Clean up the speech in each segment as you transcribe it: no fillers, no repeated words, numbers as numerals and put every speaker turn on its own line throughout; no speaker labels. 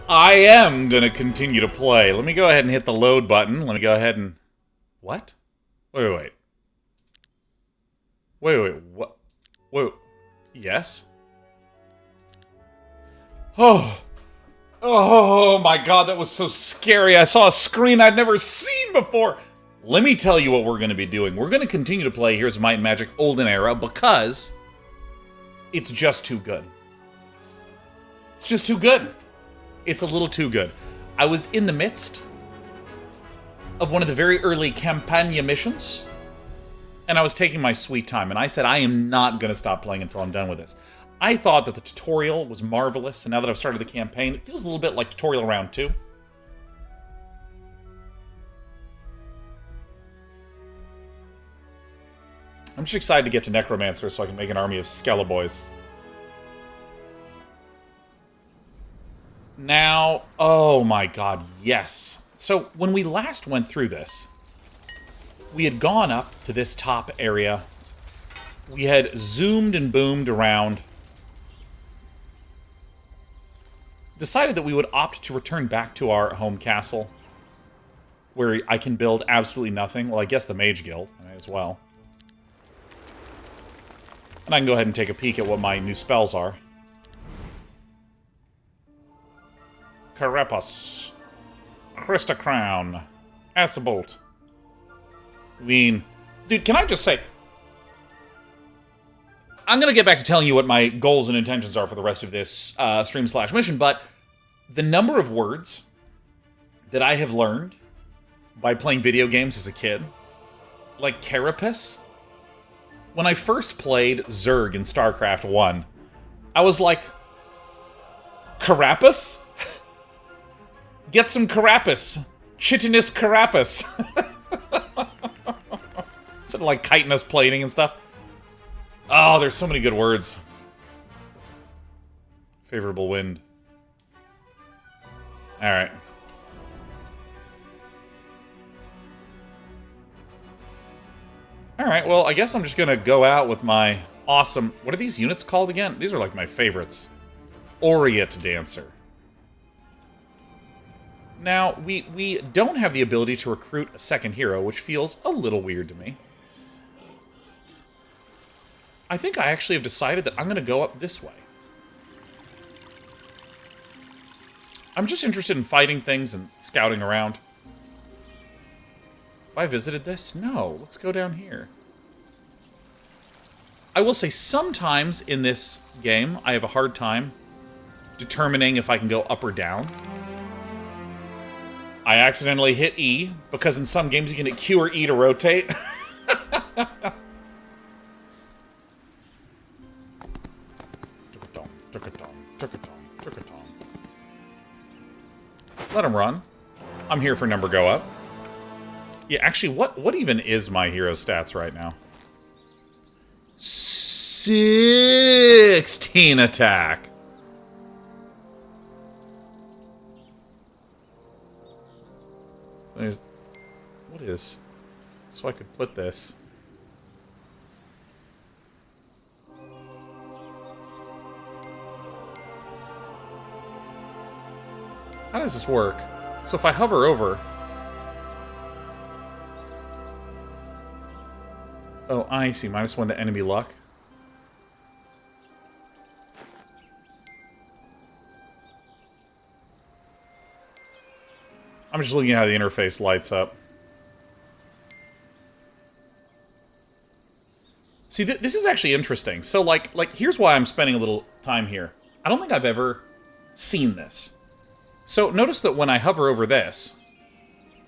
I am gonna continue to play. Let me go ahead and hit the load button. Let me go ahead and... What? Wait. What? Wait. Yes? Oh my god, that was so scary. I saw a screen I'd never seen before. Let me tell you what we're going to be doing. We're going to continue to play Here's Might and Magic Olden Era because it's just too good. It's just too good. It's a little too good. I was in the midst of one of the very early Campania missions, and I was taking my sweet time, and I said I am not going to stop playing until I'm done with this. I thought that the tutorial was marvelous, and now that I've started the campaign, it feels a little bit like tutorial round 2. I'm just excited to get to Necromancer so I can make an army of Skeleboys. Now, oh my god, yes. So, when we last went through this, we had gone up to this top area. We had zoomed and boomed around. Decided that we would opt to return back to our home castle, where I can build absolutely nothing. Well, I guess the Mage Guild, as well. And I can go ahead and take a peek at what my new spells are. Carapace. Crista Crown. Acebolt. I mean, dude, can I just say... I'm going to get back to telling you what my goals and intentions are for the rest of this stream/mission, but the number of words that I have learned by playing video games as a kid, like carapace. When I first played Zerg in StarCraft 1, I was like, carapace? Get some carapace. Chitinous carapace. Instead of like chitinous plating and stuff. Oh, there's so many good words. Favorable wind. Alright. Alright, well, I guess I'm just gonna go out with my awesome... What are these units called again? These are like my favorites. Aureate Dancer. Now, we don't have the ability to recruit a second hero, which feels a little weird to me. I think I actually have decided that I'm going to go up this way. I'm just interested in fighting things and scouting around. Have I visited this? No. Let's go down here. I will say sometimes in this game, I have a hard time determining if I can go up or down. I accidentally hit E, because in some games you can hit Q or E to rotate. Let him run. I'm here for number go up. Yeah, actually, what even is my hero stats right now? 16 attack. What is... So I could put this... How does this work? So if I hover over... Oh, I see. -1 to enemy luck. I'm just looking at how the interface lights up. See, this is actually interesting. So, like, here's why I'm spending a little time here. I don't think I've ever seen this. So notice that when I hover over this,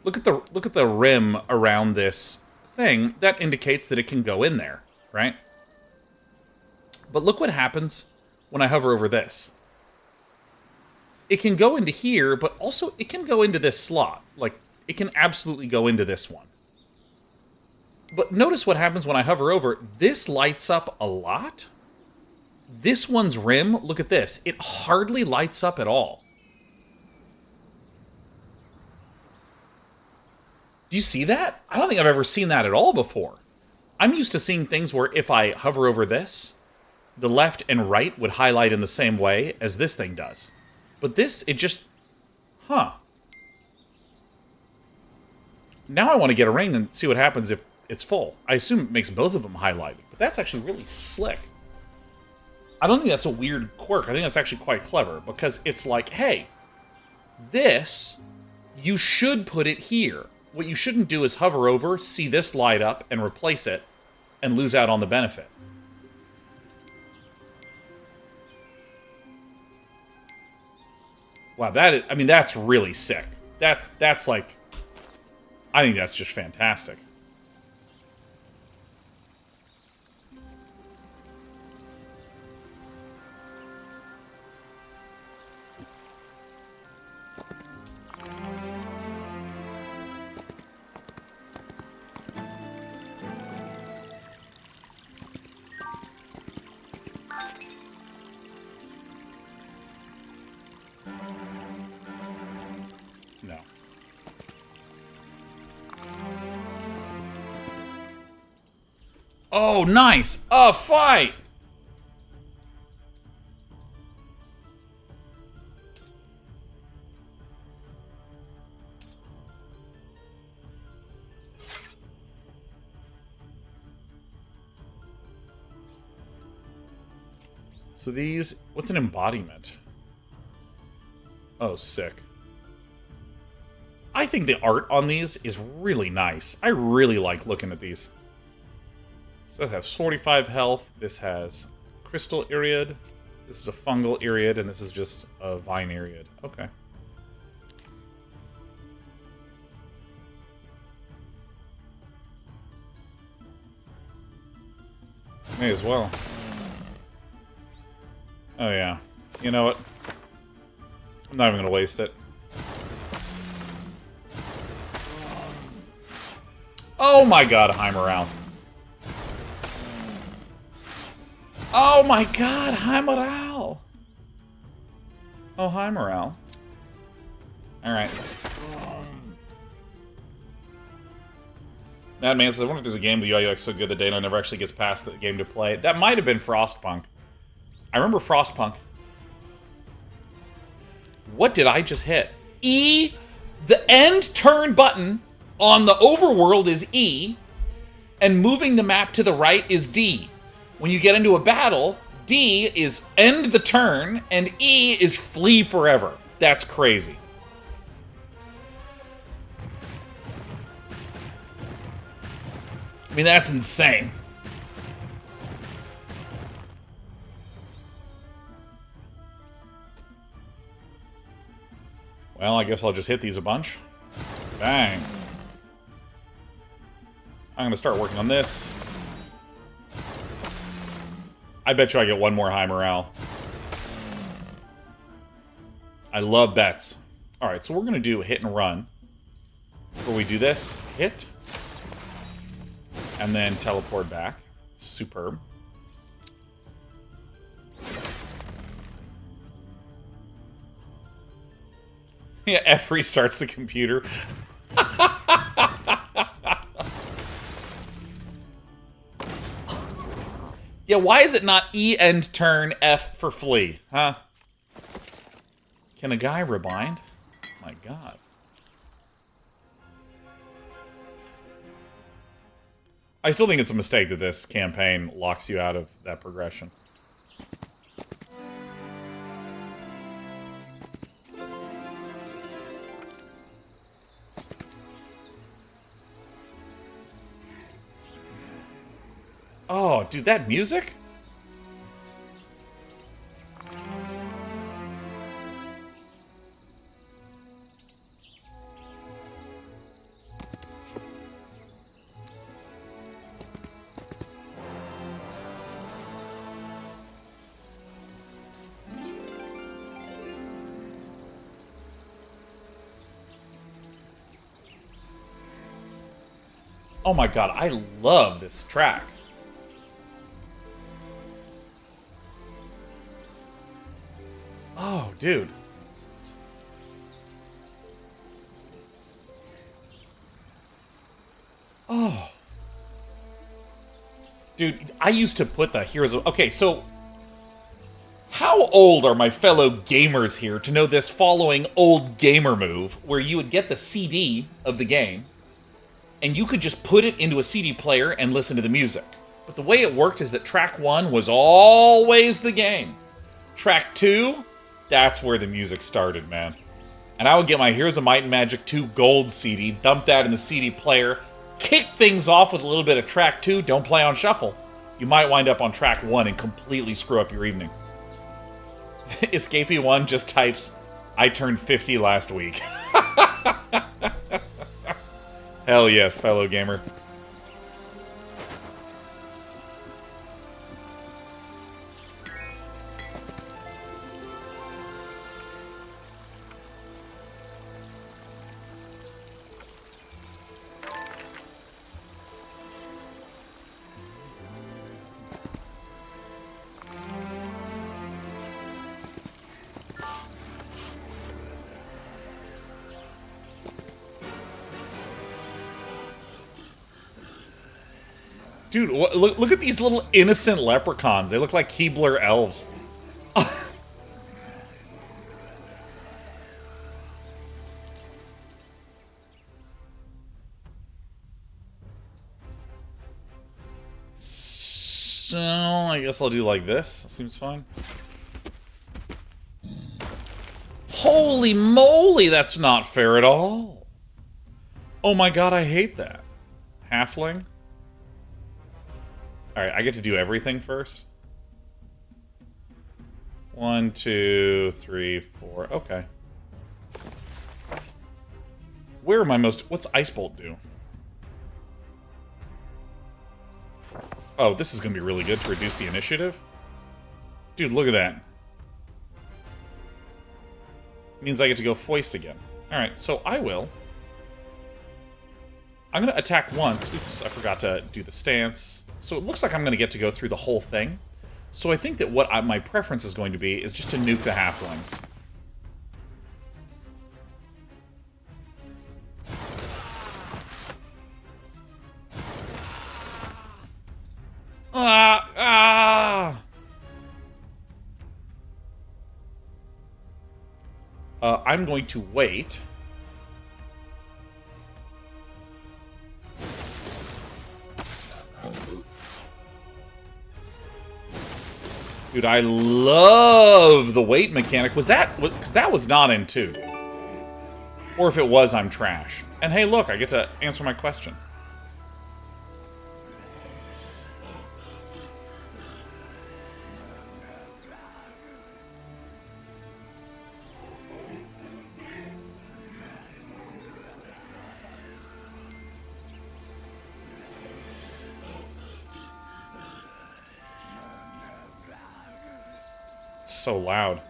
look at the rim around this thing. That indicates that it can go in there, right? But look what happens when I hover over this. It can go into here, but also it can go into this slot. Like, it can absolutely go into this one. But notice what happens when I hover over. This lights up a lot. This one's rim, look at this. It hardly lights up at all. Do you see that? I don't think I've ever seen that at all before. I'm used to seeing things where if I hover over this, the left and right would highlight in the same way as this thing does. But this, it just Huh. Now I want to get a ring and see what happens if it's full. I assume it makes both of them highlighted, but that's actually really slick. I don't think that's a weird quirk. I think that's actually quite clever, because it's like, hey, this, you should put it here. What you shouldn't do is hover over, see this light up, and replace it, and lose out on the benefit. Wow, that is, I mean, that's really sick. That's like, I think that's just fantastic. No. Oh, nice! A fight! So these... What's an embodiment? Oh, sick. I think the art on these is really nice. I really like looking at these. So that has 45 health. This has crystal Iriad. This is a fungal Iriad, and this is just a vine Iriad. Okay. May as well. Oh yeah. You know what? I'm not even gonna waste it. Oh my god, high morale. Oh my god, high morale. Oh, high morale. Alright. Madman says, I wonder if there's a game with UI UX so good that Day9 never actually gets past the game to play. That might have been Frostpunk. I remember Frostpunk. What did I just hit? E! The end turn button on the overworld is E, and moving the map to the right is D. When you get into a battle, D is end the turn, and E is flee forever. That's crazy. I mean, that's insane. Well, I guess I'll just hit these a bunch. Bang. I'm going to start working on this. I bet you I get one more high morale. I love bets. Alright, so we're going to do hit and run. Before we do this, hit. And then teleport back. Superb. Yeah, F restarts the computer. Yeah, why is it not E end turn, F for flee? Huh? Can a guy rebind? My god. I still think it's a mistake that this campaign locks you out of that progression. Oh, dude, that music? Oh my god, I love this track. Oh, dude. Oh. Dude, I used to put the Heroes of... Okay, so... How old are my fellow gamers here to know this following old gamer move, where you would get the CD of the game, and you could just put it into a CD player and listen to the music. But the way it worked is that track 1 was always the game. Track 2, that's where the music started, man. And I would get my Heroes of Might and Magic 2 gold CD, dump that in the CD player, kick things off with a little bit of track 2, don't play on shuffle. You might wind up on track 1 and completely screw up your evening. Escapee1 just types, I turned 50 last week. Hell yes, fellow gamer. Dude, look at these little innocent leprechauns. They look like Keebler elves. So, I guess I'll do like this. Seems fine. Holy moly, that's not fair at all. Oh my god, I hate that. Halfling? Alright, I get to do everything first. 1, 2, 3, 4. Okay. Where am I most... What's Ice Bolt do? Oh, this is going to be really good to reduce the initiative. Dude, look at that. Means I get to go foist again. Alright, so I will. I'm going to attack once. Oops, I forgot to do the stance. So it looks like I'm going to get to go through the whole thing. So I think that what my preference is going to be is just to nuke the halflings. I'm going to wait. Dude, I love the wait mechanic. Was that... Because that was not in 2. Or if it was, I'm trash. And hey, look, I get to answer my question. So loud.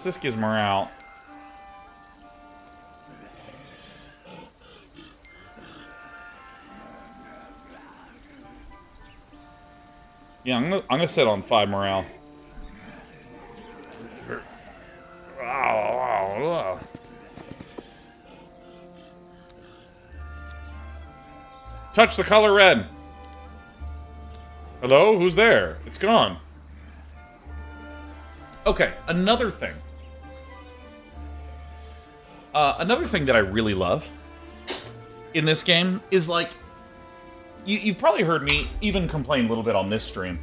This gives morale. Yeah, I'm gonna set on 5 morale. Touch the color red. Hello? Who's there? It's gone. Okay, another thing. Another thing that I really love in this game is, like, you've probably heard me even complain a little bit on this stream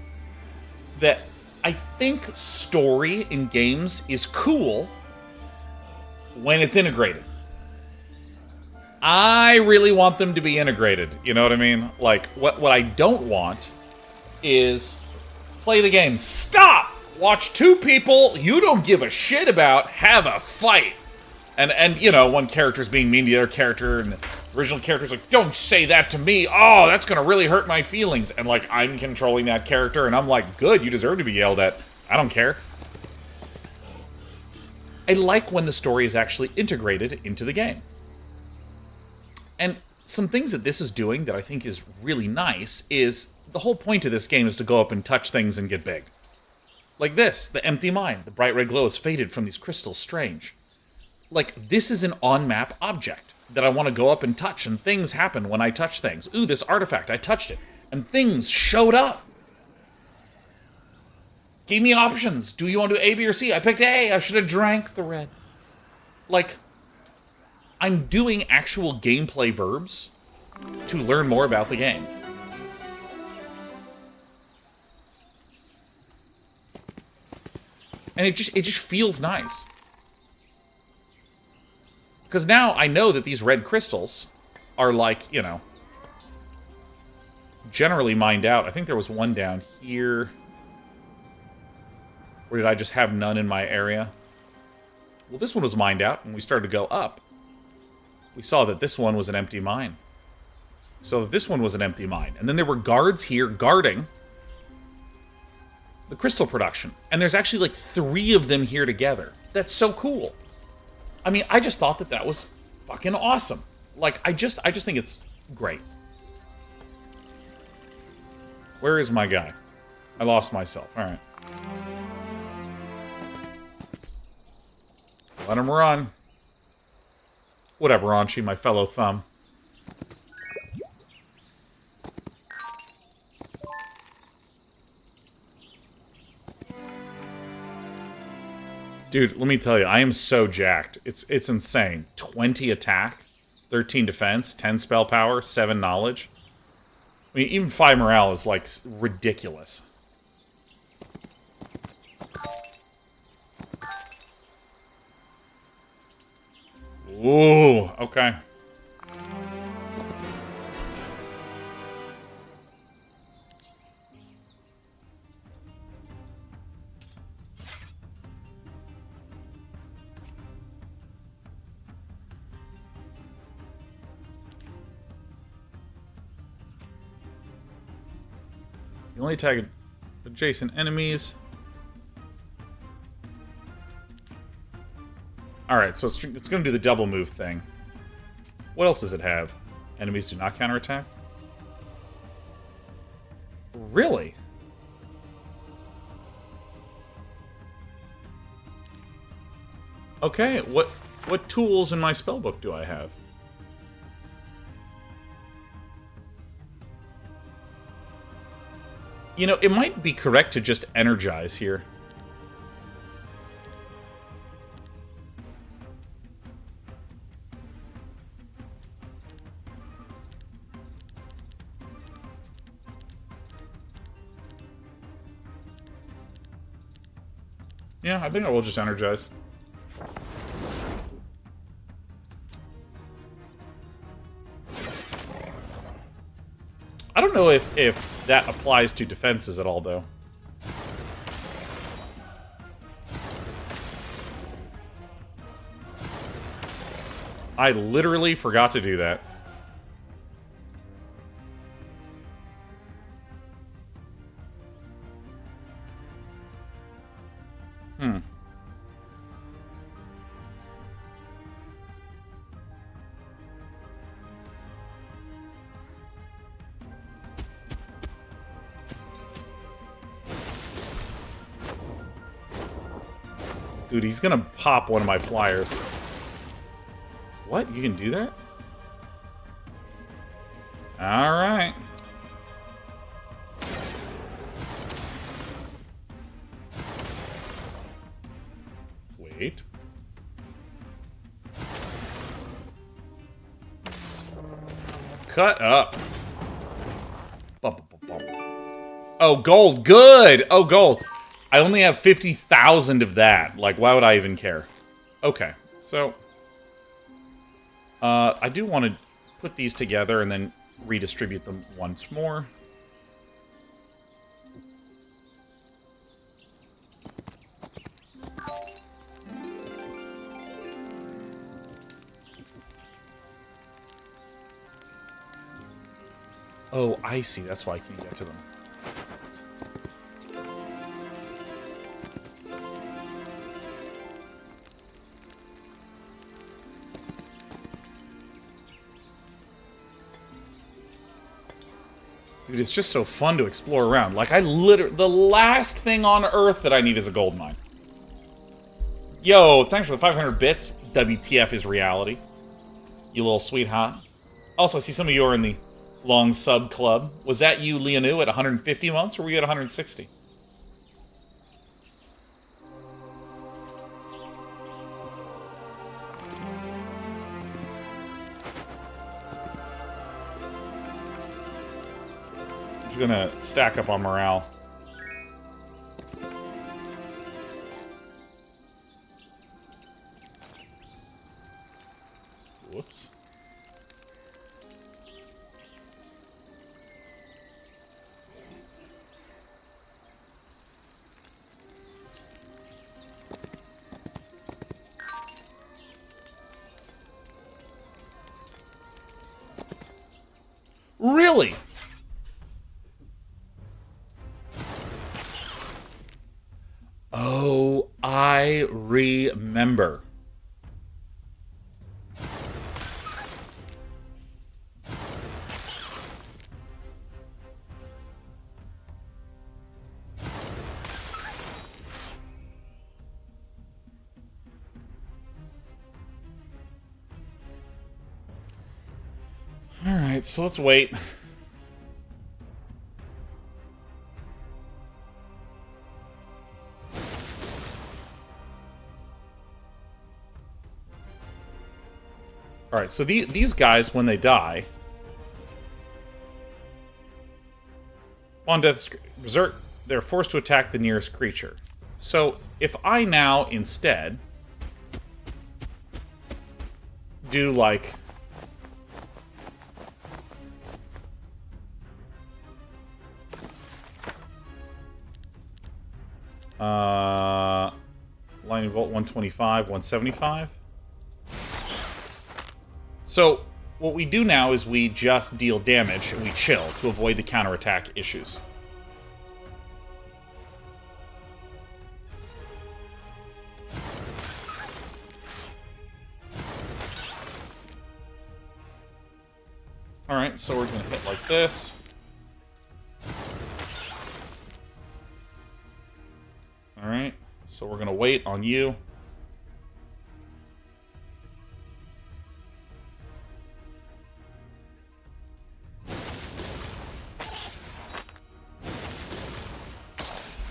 that I think story in games is cool when it's integrated. I really want them to be integrated, you know what I mean? Like, what I don't want is play the game. Stop! Watch 2 people you don't give a shit about have a fight. And you know, one character's being mean to the other character, and the original character's like, don't say that to me. Oh, that's gonna really hurt my feelings. And, like, I'm controlling that character, and I'm like, good, you deserve to be yelled at. I don't care. I like when the story is actually integrated into the game. And some things that this is doing that I think is really nice is the whole point of this game is to go up and touch things and get big. Like this, the empty mine. The bright red glow is faded from these crystals, strange. Like, this is an on-map object that I want to go up and touch, and things happen when I touch things. Ooh, this artifact, I touched it, and things showed up. Gave me options. Do you want to do A, B, or C? I picked A. I should have drank the red. Like, I'm doing actual gameplay verbs to learn more about the game. And it just feels nice. Because now I know that these red crystals are like, you know, generally mined out. I think there was one down here. Or did I just have none in my area? Well, this one was mined out, and we started to go up. We saw that this one was an empty mine. So this one was an empty mine. And then there were guards here guarding the crystal production. And there's actually like 3 of them here together. That's so cool. I mean, I just thought that that was fucking awesome. Like, I just think it's great. Where is my guy? I lost myself. All right. Let him run. Whatever, Anshi, my fellow thumb. Dude, let me tell you, I am so jacked. It's insane. 20 attack, 13 defense, 10 spell power, 7 knowledge. I mean, even 5 morale is, like, ridiculous. Ooh, okay. You only attack adjacent enemies. Alright, so it's going to do the double move thing. What else does it have? Enemies do not counterattack? Really? Okay, what tools in my spellbook do I have? You know, it might be correct to just energize here. Yeah, I think I will just energize. I don't know if that applies to defenses at all, though. I literally forgot to do that. Dude, he's gonna pop one of my flyers. What? You can do that? Alright. Wait. Cut up. Oh, gold. Good! Oh, gold. I only have 50,000 of that. Like, why would I even care? Okay, so... I do want to put these together and then redistribute them once more. Oh, I see. That's why I can't get to them. Dude, it's just so fun to explore around. Like, the last thing on Earth that I need is a gold mine. Yo, thanks for the 500 bits. WTF is reality. You little sweetheart. Also, I see some of you are in the long sub club. Was that you, Leonu, at 150 months, or were you at 160? gonna stack up on morale. Whoops. Really? Oh, I remember. Alright, so let's wait. Alright, so these guys, when they die... On death's berserk, they're forced to attack the nearest creature. So, if I now, instead... do, like... lightning bolt 125, 175. So, what we do now is we just deal damage and we chill to avoid the counterattack issues. Alright, so we're gonna hit like this. Alright, so we're gonna wait on you.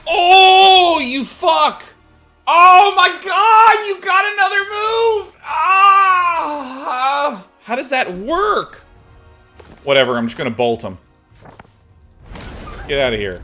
Oh, you fuck! Oh my god, you got another move! Ah! How does that work? Whatever, I'm just gonna bolt him. Get out of here.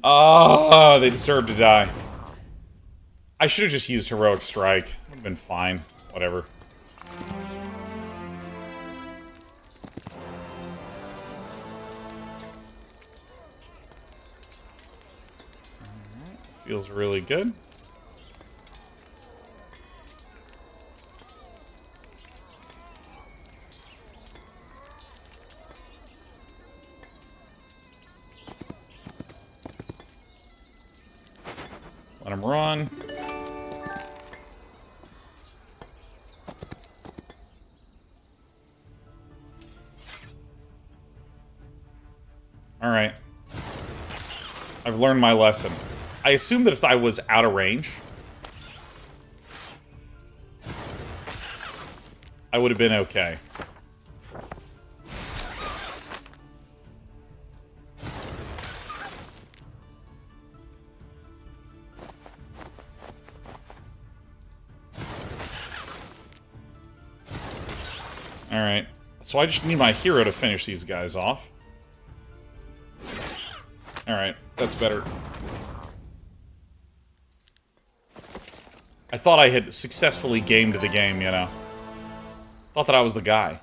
Oh, they deserve to die. I should have just used Heroic Strike. Would have been fine. Whatever. Feels really good. Let him run. Alright. I've learned my lesson. I assumed that if I was out of range, I would have been okay. Alright. So I just need my hero to finish these guys off. Alright, that's better. I thought I had successfully gamed the game, you know. Thought that I was the guy.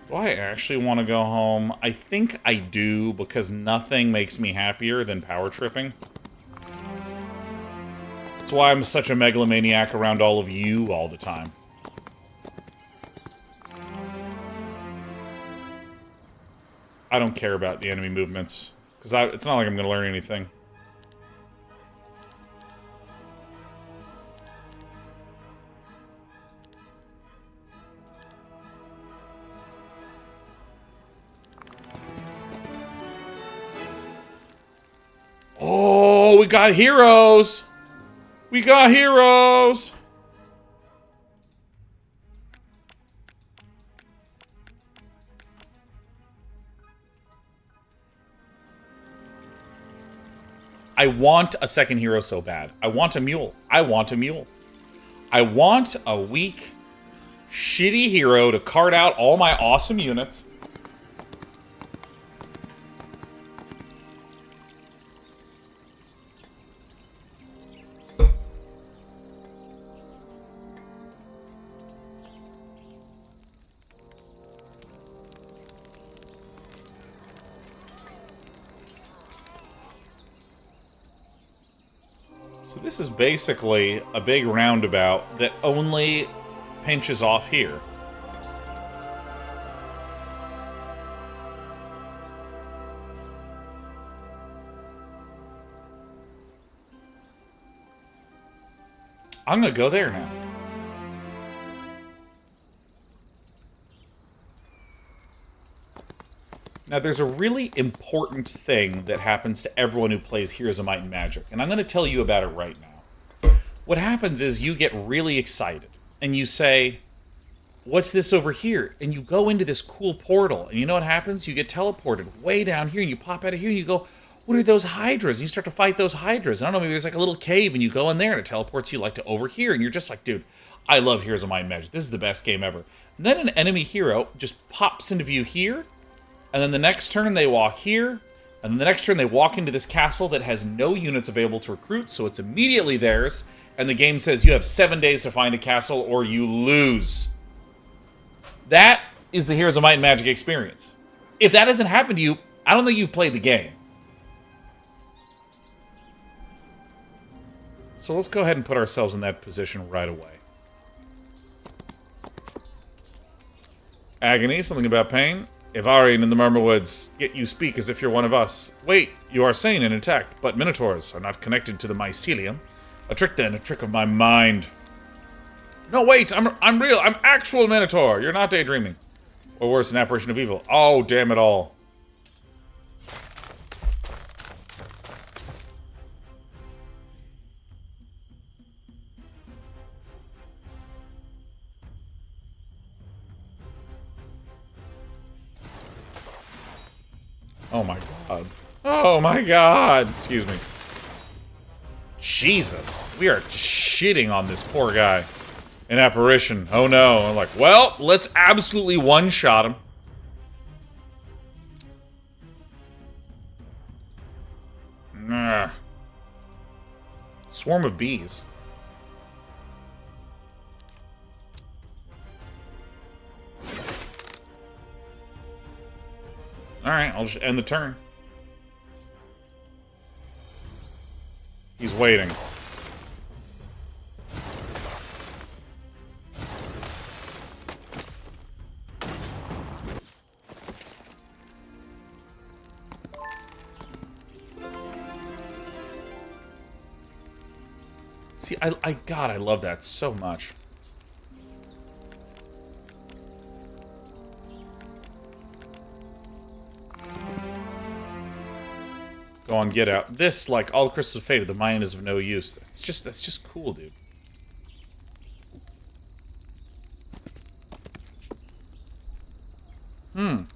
Do I actually want to go home? I think I do, because nothing makes me happier than power tripping. That's why I'm such a megalomaniac around all of you all the time. I don't care about the enemy movements, because it's not like I'm going to learn anything. we got heroes! We got heroes! I want a second hero so bad. I want a mule. I want a mule. I want a weak, shitty hero to cart out all my awesome units. So this is basically a big roundabout that only pinches off here. I'm gonna go there now. Now, there's a really important thing that happens to everyone who plays Heroes of Might and Magic, and I'm going to tell you about it right now. What happens is you get really excited, and you say, what's this over here? And you go into this cool portal, and you know what happens? You get teleported way down here, and you pop out of here, and you go, what are those hydras? And you start to fight those hydras. I don't know, maybe there's like a little cave, and you go in there, and it teleports you like to over here, and you're just like, dude, I love Heroes of Might and Magic. This is the best game ever. And then an enemy hero just pops into view here, and then the next turn they walk here, and then the next turn they walk into this castle that has no units available to recruit, so it's immediately theirs, and the game says you have 7 days to find a castle or you lose. That is the Heroes of Might and Magic experience. If that hasn't happened to you, I don't think you've played the game. So let's go ahead and put ourselves in that position right away. Agony, something about pain. Ivarian in the Murmurwoods, yet you speak as if you're one of us. Wait, you are sane and intact, but minotaurs are not connected to the mycelium. A trick then, a trick of my mind. No, wait, I'm real, I'm actual minotaur. You're not daydreaming. Or worse, an apparition of evil. Oh, damn it all. Oh my god. Oh my god! Excuse me. Jesus. We are shitting on this poor guy. An apparition. Oh no. I'm like, well, let's absolutely one-shot him. Ugh. Swarm of bees. Alright, I'll just end the turn. He's waiting. See, God, I love that so much. Go on, get out. This, like all crystals faded, the mind is of no use. That's just cool, dude. Well,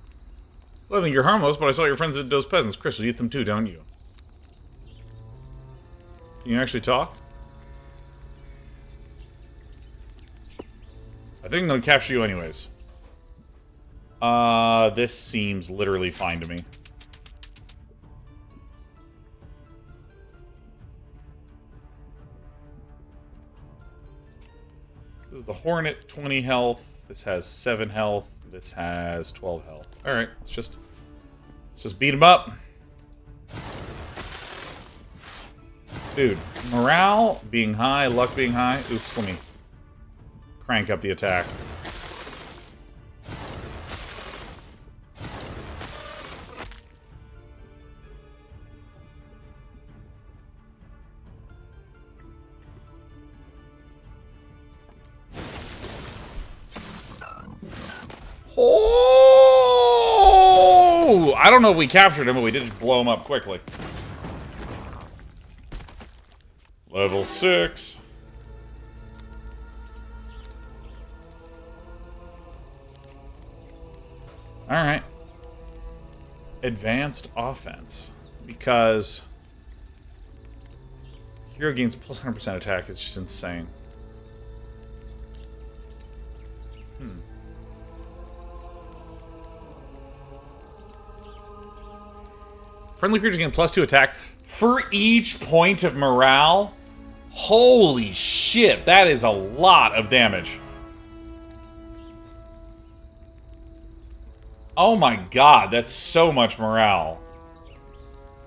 I think you're harmless, but I saw your friends at those peasants. Crystal, you eat them too, don't you? Can you actually talk? I think I'm gonna capture you anyways. This seems literally fine to me. This is the Hornet, 20 health. This has 7 health. This has 12 health. Alright, let's just beat him up. Dude, morale being high, luck being high. Oops, let me crank up the attack. Oh! I don't know if we captured him, but we did blow him up quickly. Level 6. Alright. Advanced offense. Because hero gains plus 100% attack is just insane. Friendly creatures gain plus 2 attack for each point of morale? Holy shit, that is a lot of damage. Oh my god, that's so much morale.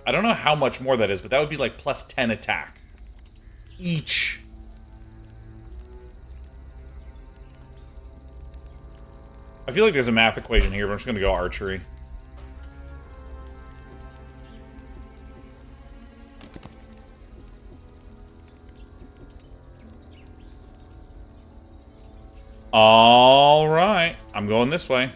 I don't know how much more that is, but that would be like plus 10 attack. Each. I feel like there's a math equation here, but I'm just gonna go archery. Alright, I'm going this way.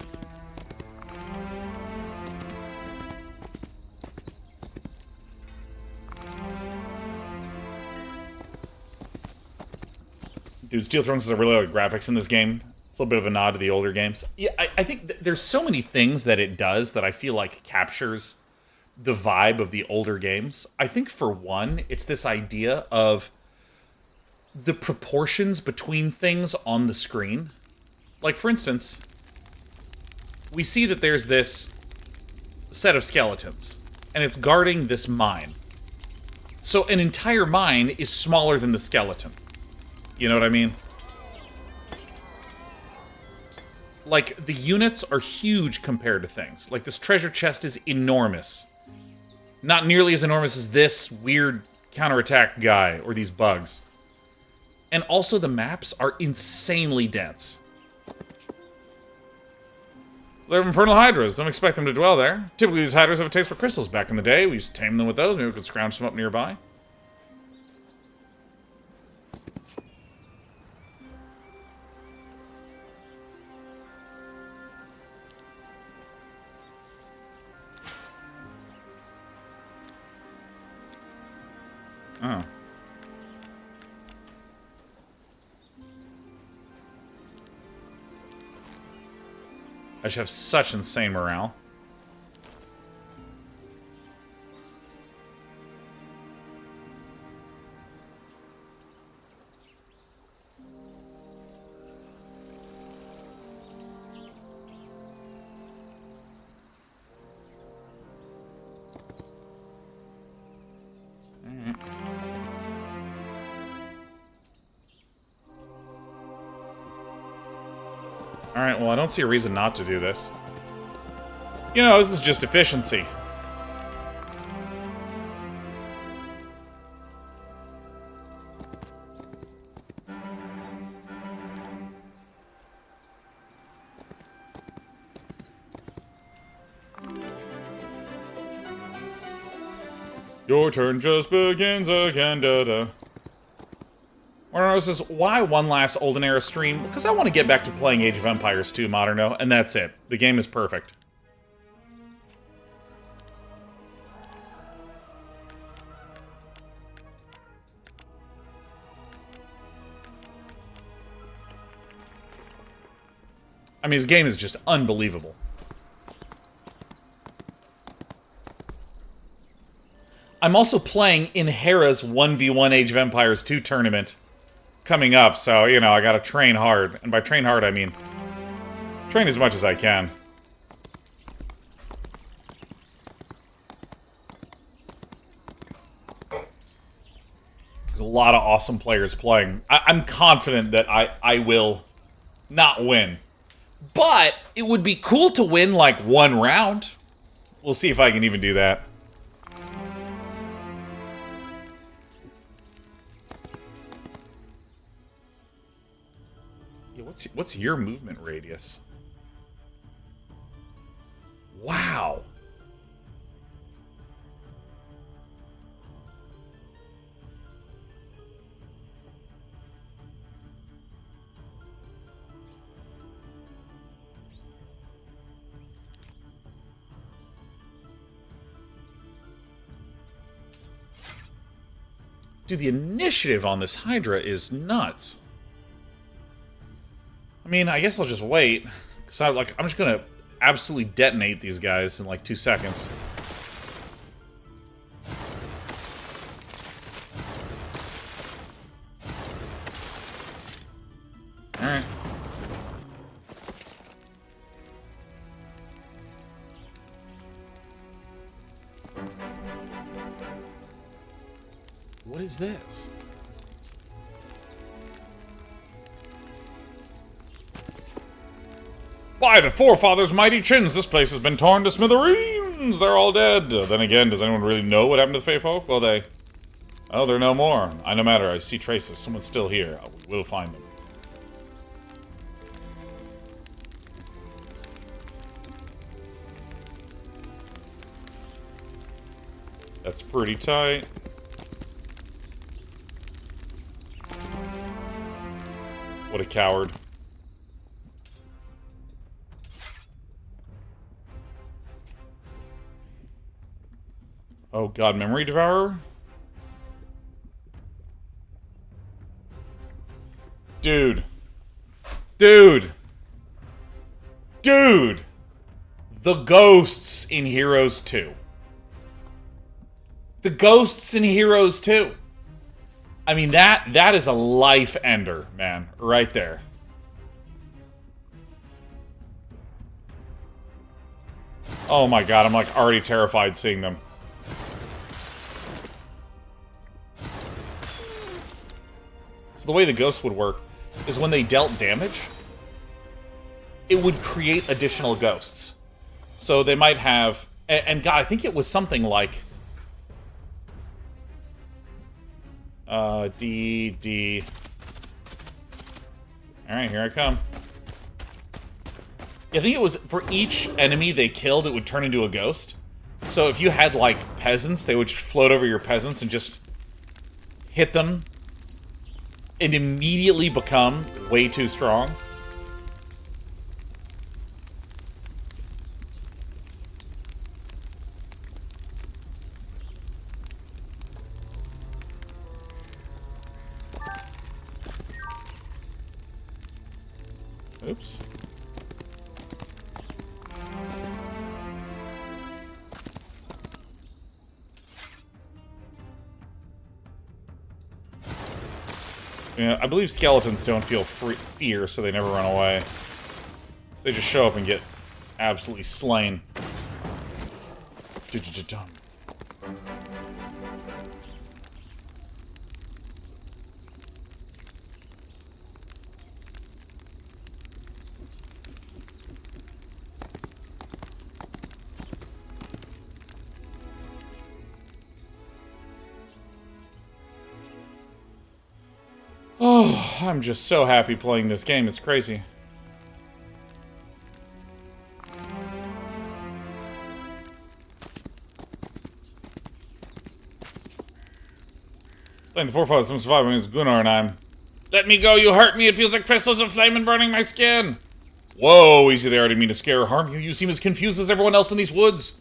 Dude, Steel Thrones is a really good graphics in this game. It's a little bit of a nod to the older games. Yeah, I think there's so many things that it does that I feel like captures the vibe of the older games. I think for one, it's this idea of the proportions between things on the screen. Like, for instance, we see that there's this set of skeletons, and it's guarding this mine. So an entire mine is smaller than the skeleton. You know what I mean? Like, the units are huge compared to things. Like, this treasure chest is enormous. Not nearly as enormous as this weird counterattack guy or these bugs. And also the maps are insanely dense. They're infernal hydras. Don't expect them to dwell there. Typically, these hydras have a taste for crystals. Back in the day, we used to tame them with those. Maybe we could scrounge some up nearby. Oh. I should have such insane morale. Alright, well, I don't see a reason not to do this. You know, this is just efficiency. Your turn just begins again, da-da. This is why one last Olden era stream? Because I want to get back to playing Age of Empires 2 Moderno, and that's it. The game is perfect. I mean, this game is just unbelievable. I'm also playing in Hera's 1v1 Age of Empires 2 tournament coming up, so, you know, I gotta train hard. And by train hard, I mean train as much as I can. There's a lot of awesome players playing. I'm confident that I will not win. But it would be cool to win, like, one round. We'll see if I can even do that. What's your movement radius? Wow. Dude, the initiative on this Hydra is nuts. I mean, I guess I'll just wait. Because I'm just gonna absolutely detonate these guys in like 2 seconds. Alright. What is this? By the forefathers' mighty chins, this place has been torn to smithereens! They're all dead. Then again, does anyone really know what happened to the Fey folk? Well, oh, they're no more. No matter, I see traces. Someone's still here. We will find them. That's pretty tight. What a coward. Oh god, Memory Devourer? Dude. Dude! Dude! The ghosts in Heroes 2. The ghosts in Heroes 2. I mean, that is a life ender, man. Right there. Oh my god, I'm like already terrified seeing them. So the way the ghosts would work is when they dealt damage, it would create additional ghosts. So they might have... And god, I think it was something like... D. Alright, here I come. Yeah, I think it was for each enemy they killed, it would turn into a ghost. So if you had, like, peasants, they would just float over your peasants and just hit them and immediately become way too strong. Oops. Yeah, I believe skeletons don't feel fear, so they never run away. So they just show up and get absolutely slain. Oh, I'm just so happy playing this game. It's crazy. Playing the forefathers from survival. My name is Gunnar and I'm... Let me go, you hurt me. It feels like crystals of flame and burning my skin. Whoa, easy there. I didn't mean to scare or harm you. You seem as confused as everyone else in these woods.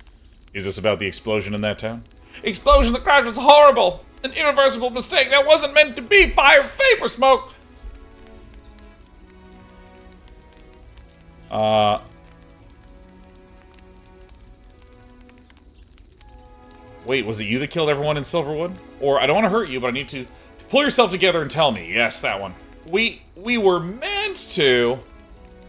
Is this about the explosion in that town? Explosion, the crash was horrible. An irreversible mistake that wasn't meant to be. Fire, vapor, smoke. Wait, was it you that killed everyone in Silverwood? Or, I don't want to hurt you, but I need to pull yourself together and tell me. Yes, that one. We were meant to...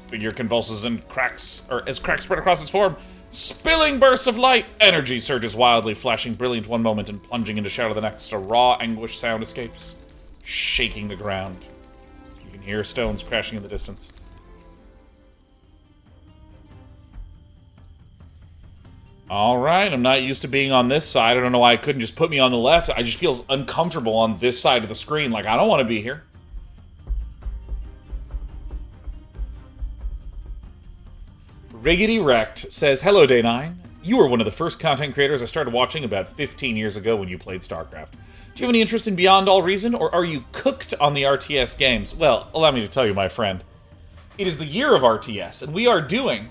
Figure convulses and cracks, or as cracks spread across its form. Spilling bursts of light. Energy surges wildly, flashing brilliant one moment and plunging into shadow the next. A raw anguish sound escapes, shaking the ground. You can hear stones crashing in the distance. Alright, I'm not used to being on this side. I don't know why I couldn't just put me on the left. I just feel uncomfortable on this side of the screen. Like, I don't want to be here. Riggedy Wrecked says, Hello, Day9. You were one of the first content creators I started watching about 15 years ago when you played StarCraft. Do you have any interest in Beyond All Reason, or are you cooked on the RTS games? Well, allow me to tell you, my friend. It is the year of RTS, and we are doing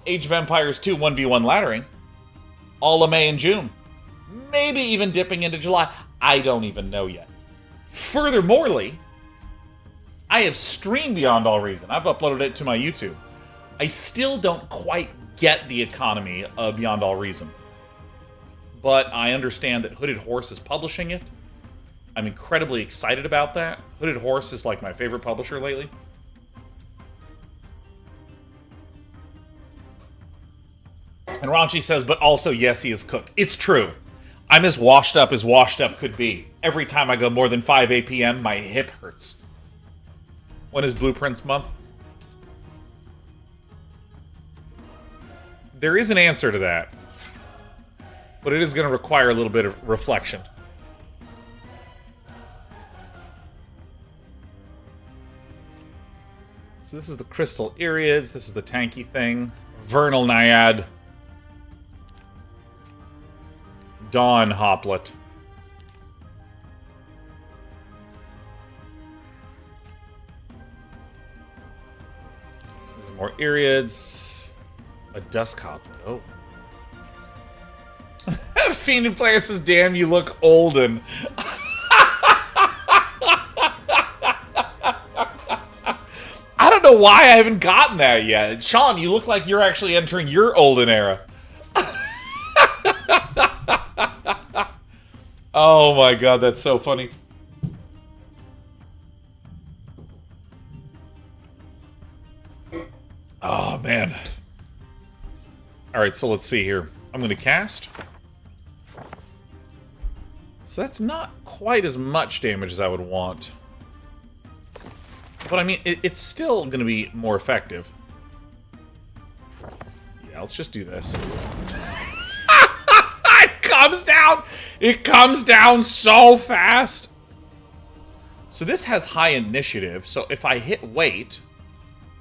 Age of Empires 2 1v1 laddering all of May and June. Maybe even dipping into July. I don't even know yet. Furthermorely, I have streamed Beyond All Reason. I've uploaded it to my YouTube. I still don't quite get the economy of Beyond All Reason. But I understand that Hooded Horse is publishing it. I'm incredibly excited about that. Hooded Horse is like my favorite publisher lately. And Raunchy says, but also, yes, he is cooked. It's true. I'm as washed up could be. Every time I go more than 5 APM, my hip hurts. When is Blueprints month? There is an answer to that. But it is going to require a little bit of reflection. So this is the Crystal Irids. This is the tanky thing. Vernal Naiad. Dawn Hoplet. There's more Irids. A Dusk Hoplet. Oh. Fiended Player says, damn, you look Olden. I don't know why I haven't gotten that yet. Sean, you look like you're actually entering your Olden era. Oh my god, that's so funny. Oh man. Alright, so let's see here. I'm going to cast. So that's not quite as much damage as I would want. But I mean, it's still going to be more effective. Yeah, let's just do this. It comes down! It comes down so fast! So this has high initiative, so if I hit wait,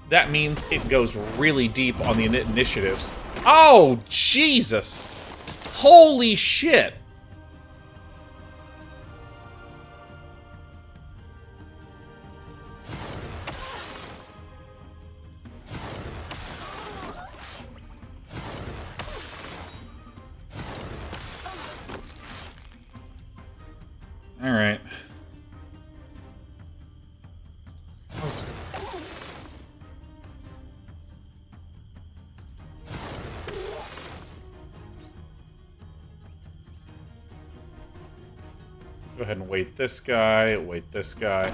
that means it goes really deep on the initiatives. Oh, Jesus! Holy shit! Alright. Go ahead and wait this guy, wait this guy.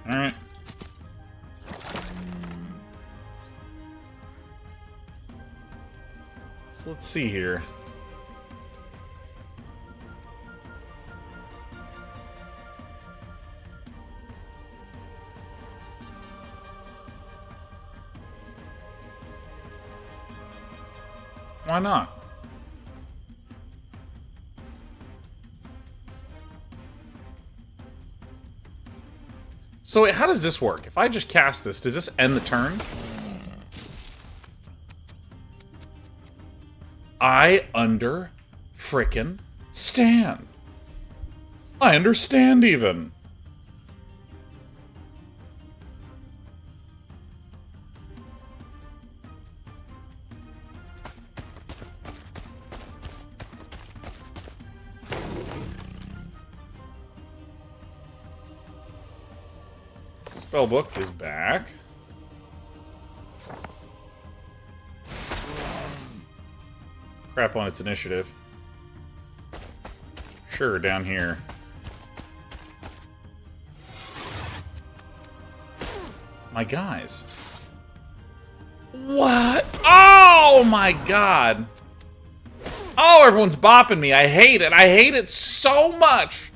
Alright. So let's see here. Why not? So how does this work? If I just cast this, does this end the turn? I stand. I understand even. Spellbook is back. Crap on its initiative. Sure, down here. My guys. What? Oh my god. Oh, everyone's bopping me. I hate it. I hate it so much.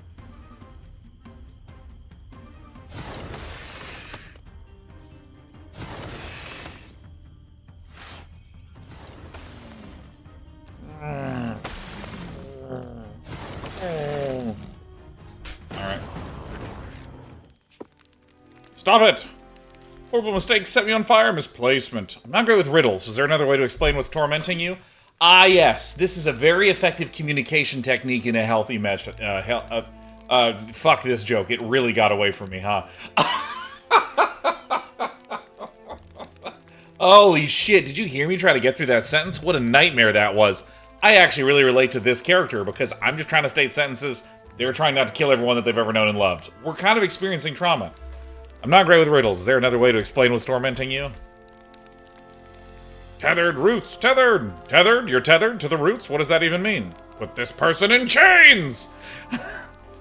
Stop it! Horrible mistake set me on fire. Misplacement. I'm not great with riddles. Is there another way to explain what's tormenting you? Ah, yes. This is a very effective communication technique in a healthy mesh. Fuck this joke. It really got away from me, huh? Holy shit. Did you hear me try to get through that sentence? What a nightmare that was. I actually really relate to this character because I'm just trying to state sentences. They're trying not to kill everyone that they've ever known and loved. We're kind of experiencing trauma. I'm not great with riddles. Is there another way to explain what's tormenting you? Tethered roots, tethered! Tethered? You're tethered to the roots? What does that even mean? Put this person in chains!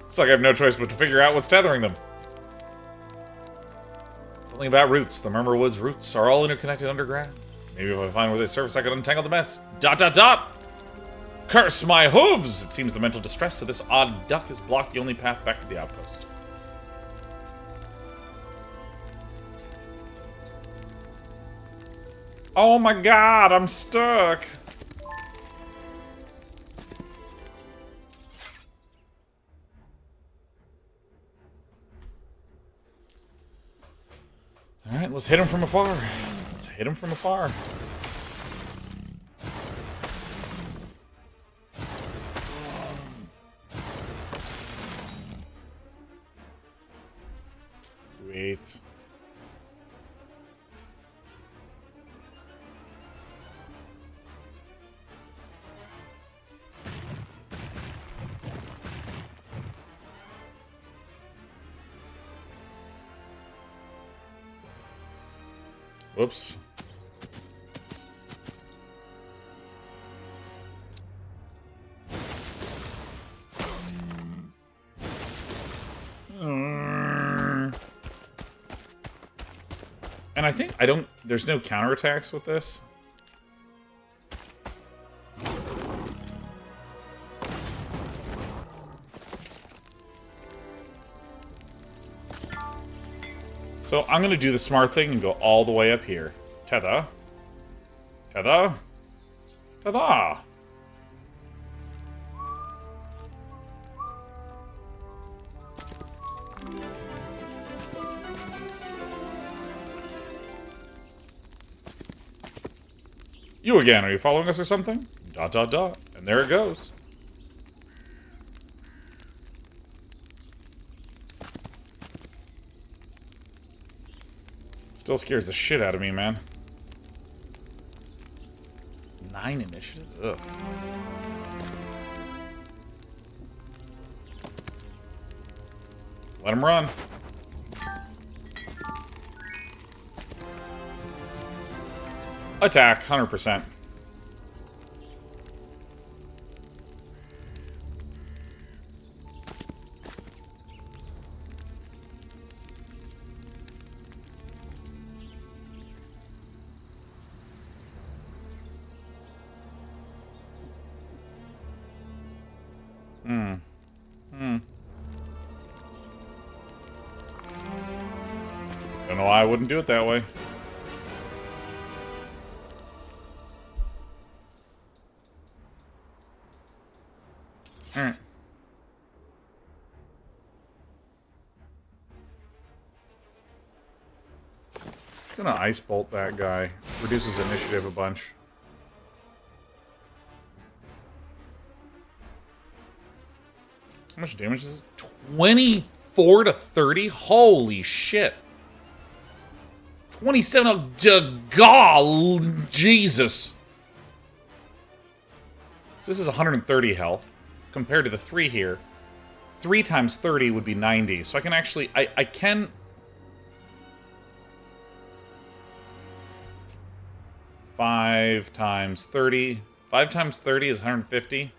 It's like I have no choice but to figure out what's tethering them. Something about roots. The Murmurwoods roots are all interconnected underground. Maybe if I find where they surface, I could untangle the mess. Dot dot dot! Curse my hooves! It seems the mental distress of this odd duck has blocked the only path back to the outpost. Oh my god, I'm stuck! Alright, let's hit him from afar. Let's hit him from afar. Wait. Whoops. And I think there's no counterattacks with this. So I'm going to do the smart thing and go all the way up here. Tether. Tether. Tether. You again, are you following us or something? Dot dot dot. And there it goes. Still scares the shit out of me, man. 9 initiative? Ugh. Let him run. Attack, 100%. Don't know why I wouldn't do it that way. Alright. Just gonna ice bolt that guy. Reduces initiative a bunch. How much damage is this? 24 to 30? Holy shit. 27, oh, God, Jesus. So this is 130 health, compared to the 3 here. 3 times 30 would be 90, so I can actually, I can... Five times 30 is 150.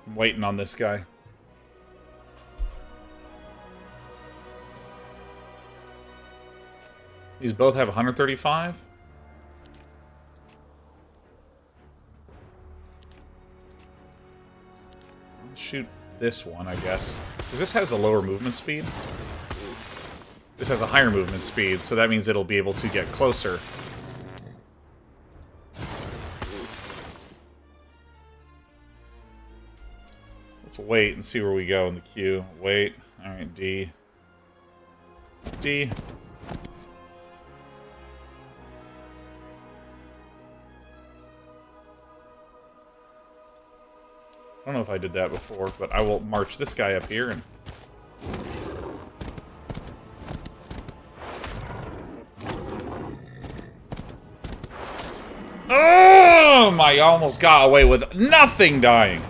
I'm waiting on this guy. These both have 135. I'll shoot this one, I guess. Because this has a lower movement speed. This has a higher movement speed, so that means it'll be able to get closer. Let's wait and see where we go in the queue. Wait. Alright, D. D. I don't know if I did that before, but I will march this guy up here and... Oh, I almost got away with nothing dying.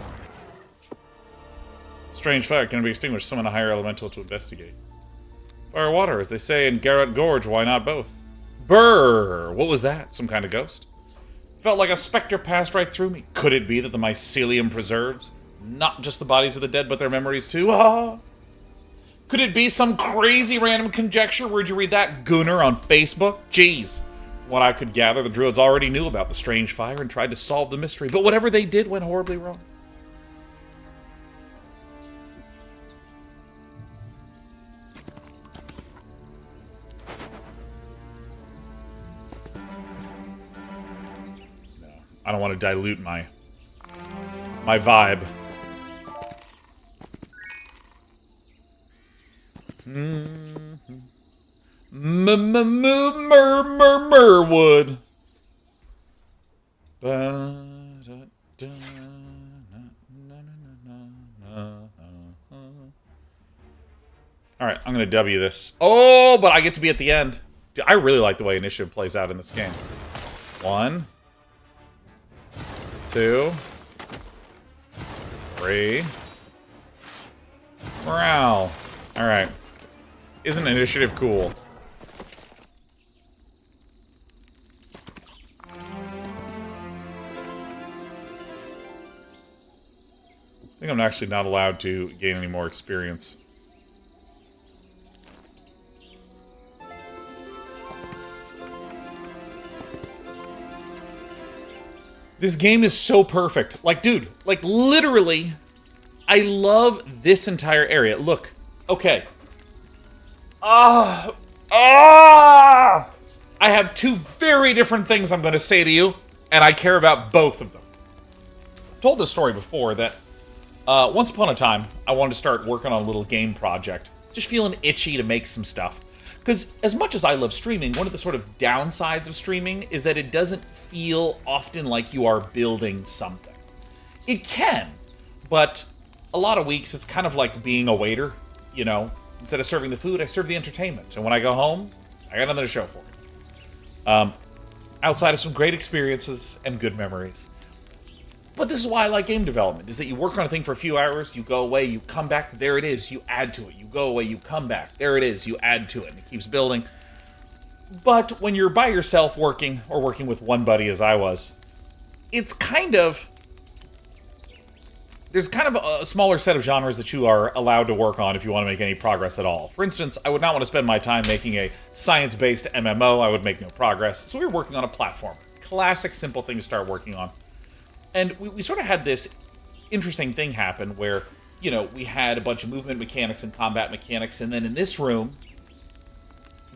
Strange fire can be extinguished. Summon a higher elemental to investigate. Fire or water, as they say in Garrett Gorge, why not both? Brrr! What was that? Some kind of ghost? Felt like a specter passed right through me. Could it be that the mycelium preserves not just the bodies of the dead, but their memories too? Ah! Could it be some crazy random conjecture? Where'd you read that, Gunner, on Facebook? Jeez. From what I could gather, the druids already knew about the strange fire and tried to solve the mystery, but whatever they did went horribly wrong. No, I don't want to dilute my vibe. Murmurwood. Alright, I'm gonna W this. Oh, but I get to be at the end. Dude, I really like the way initiative plays out in this game. 1, 2, 3. Morale. Alright. Isn't initiative cool? I think I'm actually not allowed to gain any more experience. This game is so perfect. Like, dude, like, literally, I love this entire area. Look, okay. I have two very different things I'm going to say to you, and I care about both of them. I've told this story before that once upon a time, I wanted to start working on a little game project. Just feeling itchy to make some stuff. Because as much as I love streaming, one of the sort of downsides of streaming is that it doesn't feel often like you are building something. It can, but a lot of weeks it's kind of like being a waiter, you know? Instead of serving the food, I serve the entertainment. And when I go home, I got nothing to show for it. Outside of some great experiences and good memories. But this is why I like game development, is that you work on a thing for a few hours, you go away, you come back, there it is, you add to it. You go away, you come back, there it is, you add to it, and it keeps building. But when you're by yourself working, or working with one buddy as I was, it's kind of... There's kind of a smaller set of genres that you are allowed to work on if you want to make any progress at all. For instance, I would not want to spend my time making a science-based MMO. I would make no progress. So we were working on a platform. Classic, simple thing to start working on. And we sort of had this interesting thing happen where, you know, we had a bunch of movement mechanics and combat mechanics, and then in this room,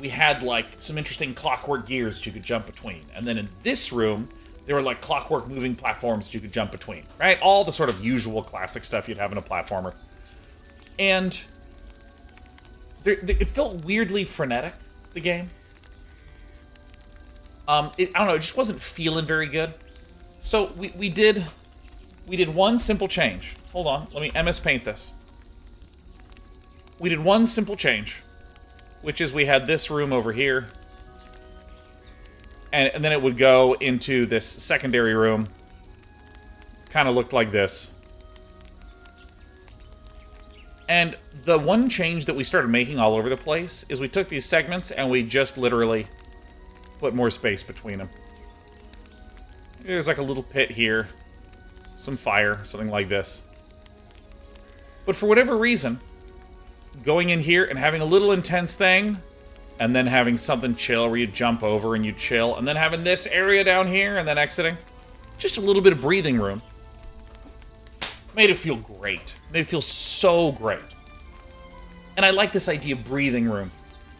we had, like, some interesting clockwork gears that you could jump between. And then in this room, there were, like, clockwork moving platforms that you could jump between, right? All the sort of usual classic stuff you'd have in a platformer. And it felt weirdly frenetic, the game. I don't know, it just wasn't feeling very good. So we did one simple change. Hold on, let me MS Paint this. We did one simple change, which is we had this room over here, and then it would go into this secondary room. Kind of looked like this. And the one change that we started making all over the place is we took these segments and we just literally put more space between them. There's like a little pit here, some fire, something like this. But for whatever reason, going in here and having a little intense thing, and then having something chill where you jump over and you chill, and then having this area down here and then exiting, just a little bit of breathing room, made it feel great. Made it feel so great. And I like this idea of breathing room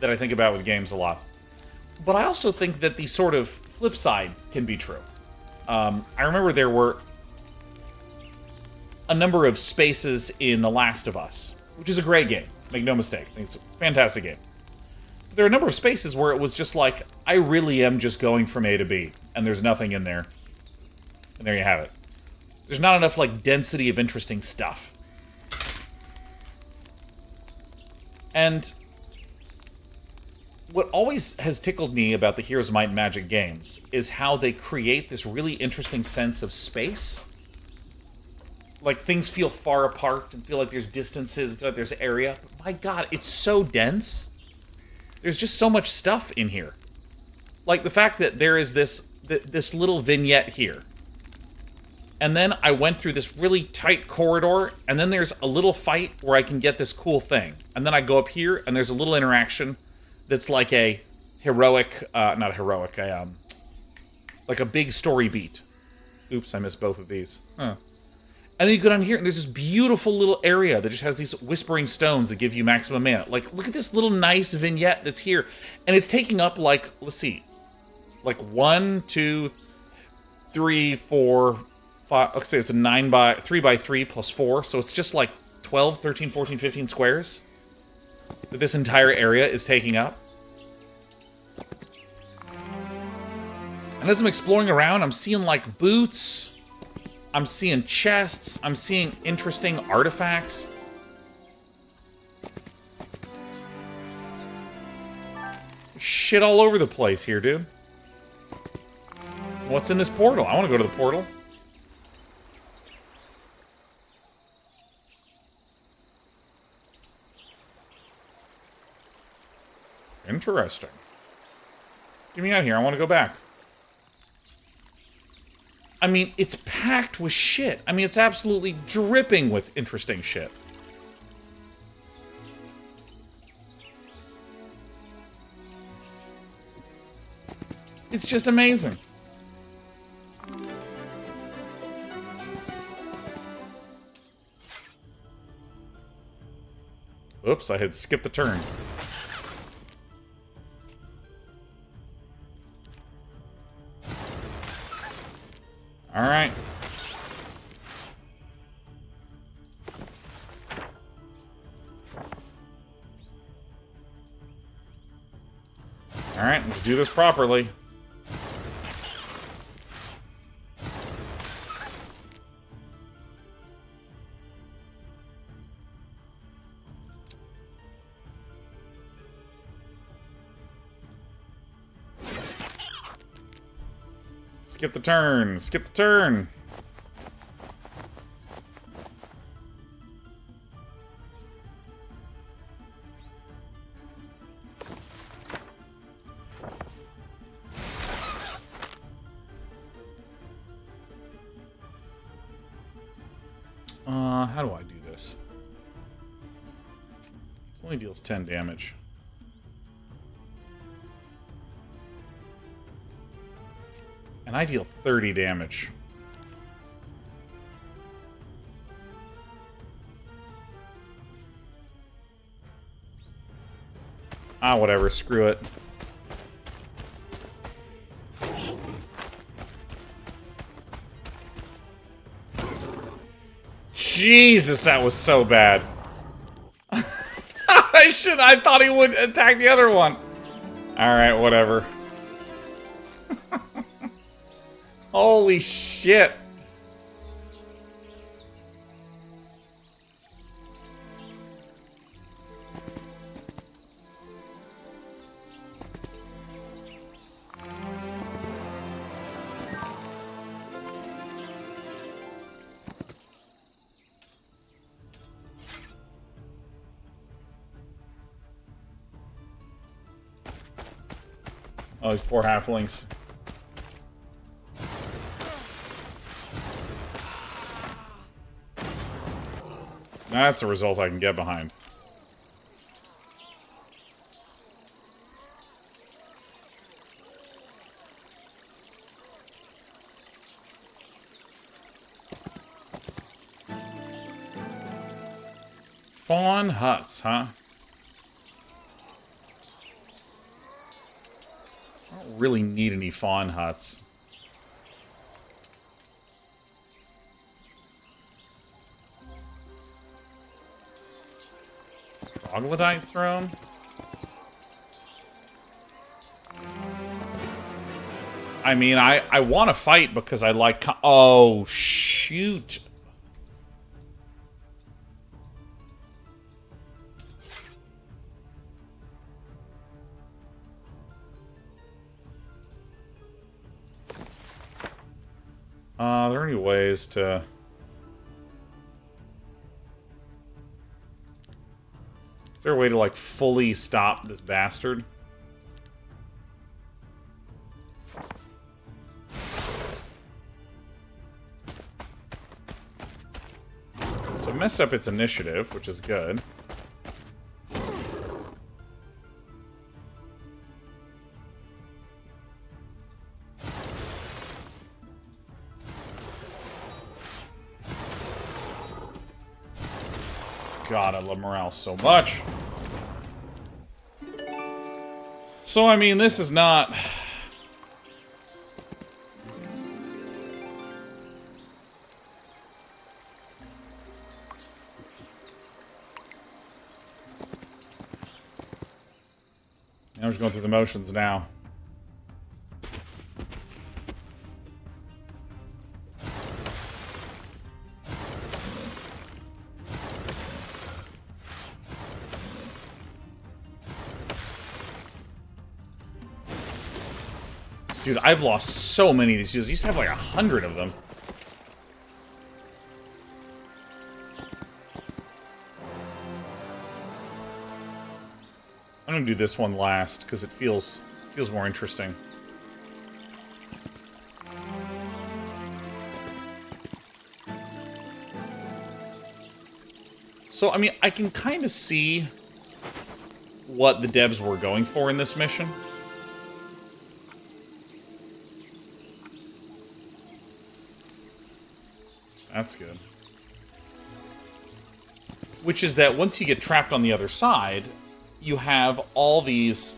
that I think about with games a lot. But I also think that the sort of flip side can be true. I remember there were a number of spaces in The Last of Us, which is a great game, make no mistake. I think it's a fantastic game. There are a number of spaces where it was just like, I really am just going from A to B, and there's nothing in there. And there you have it. There's not enough, like, density of interesting stuff. And what always has tickled me about the Heroes of Might and Magic games is how they create this really interesting sense of space. Like, things feel far apart and feel like there's distances, feel like there's area. But my god, it's so dense. There's just so much stuff in here. Like, the fact that there is this little vignette here. And then I went through this really tight corridor, and then there's a little fight where I can get this cool thing. And then I go up here, and there's a little interaction that's like a heroic, not heroic, like a big story beat. Oops, I missed both of these. Huh. And then you go down here, and there's this beautiful little area that just has these whispering stones that give you maximum mana. Like, look at this little nice vignette that's here. And it's taking up, like, let's see, like 1, 2, 3, 4... let's say it's a 3x3 plus 4, so it's just like 12, 13, 14, 15 squares that this entire area is taking up. And as I'm exploring around, I'm seeing like boots, I'm seeing chests, I'm seeing interesting artifacts. Shit all over the place here, dude. What's in this portal? I want to go to the portal. Interesting. Get me out of here. I want to go back. I mean, it's packed with shit. I mean, it's absolutely dripping with interesting shit. It's just amazing. Oops, I had skipped the turn. Alright. Alright, let's do this properly. Skip the turn. Skip the turn. How do I do this? It only deals 10 damage. And I deal 30 damage. Ah, whatever. Screw it. Jesus, that was so bad. I thought he would attack the other one. Alright, whatever. Holy shit. Oh, these poor halflings. That's a result I can get behind. Fawn huts, huh? I don't really need any fawn huts. Troglodyte throne? I mean, I want to fight because I like... Oh, shit. shoot. Are there any ways to... Is there a way to, like, fully stop this bastard? So it messed up its initiative, which is good. God, I love morale so much. So, I mean, this is not... I'm just going through the motions now. Dude, I've lost so many of these dudes. I used to have like 100 of them. I'm gonna do this one last because it feels more interesting. So, I mean, I can kind of see what the devs were going for in this mission. That's good. Which is that once you get trapped on the other side, you have all these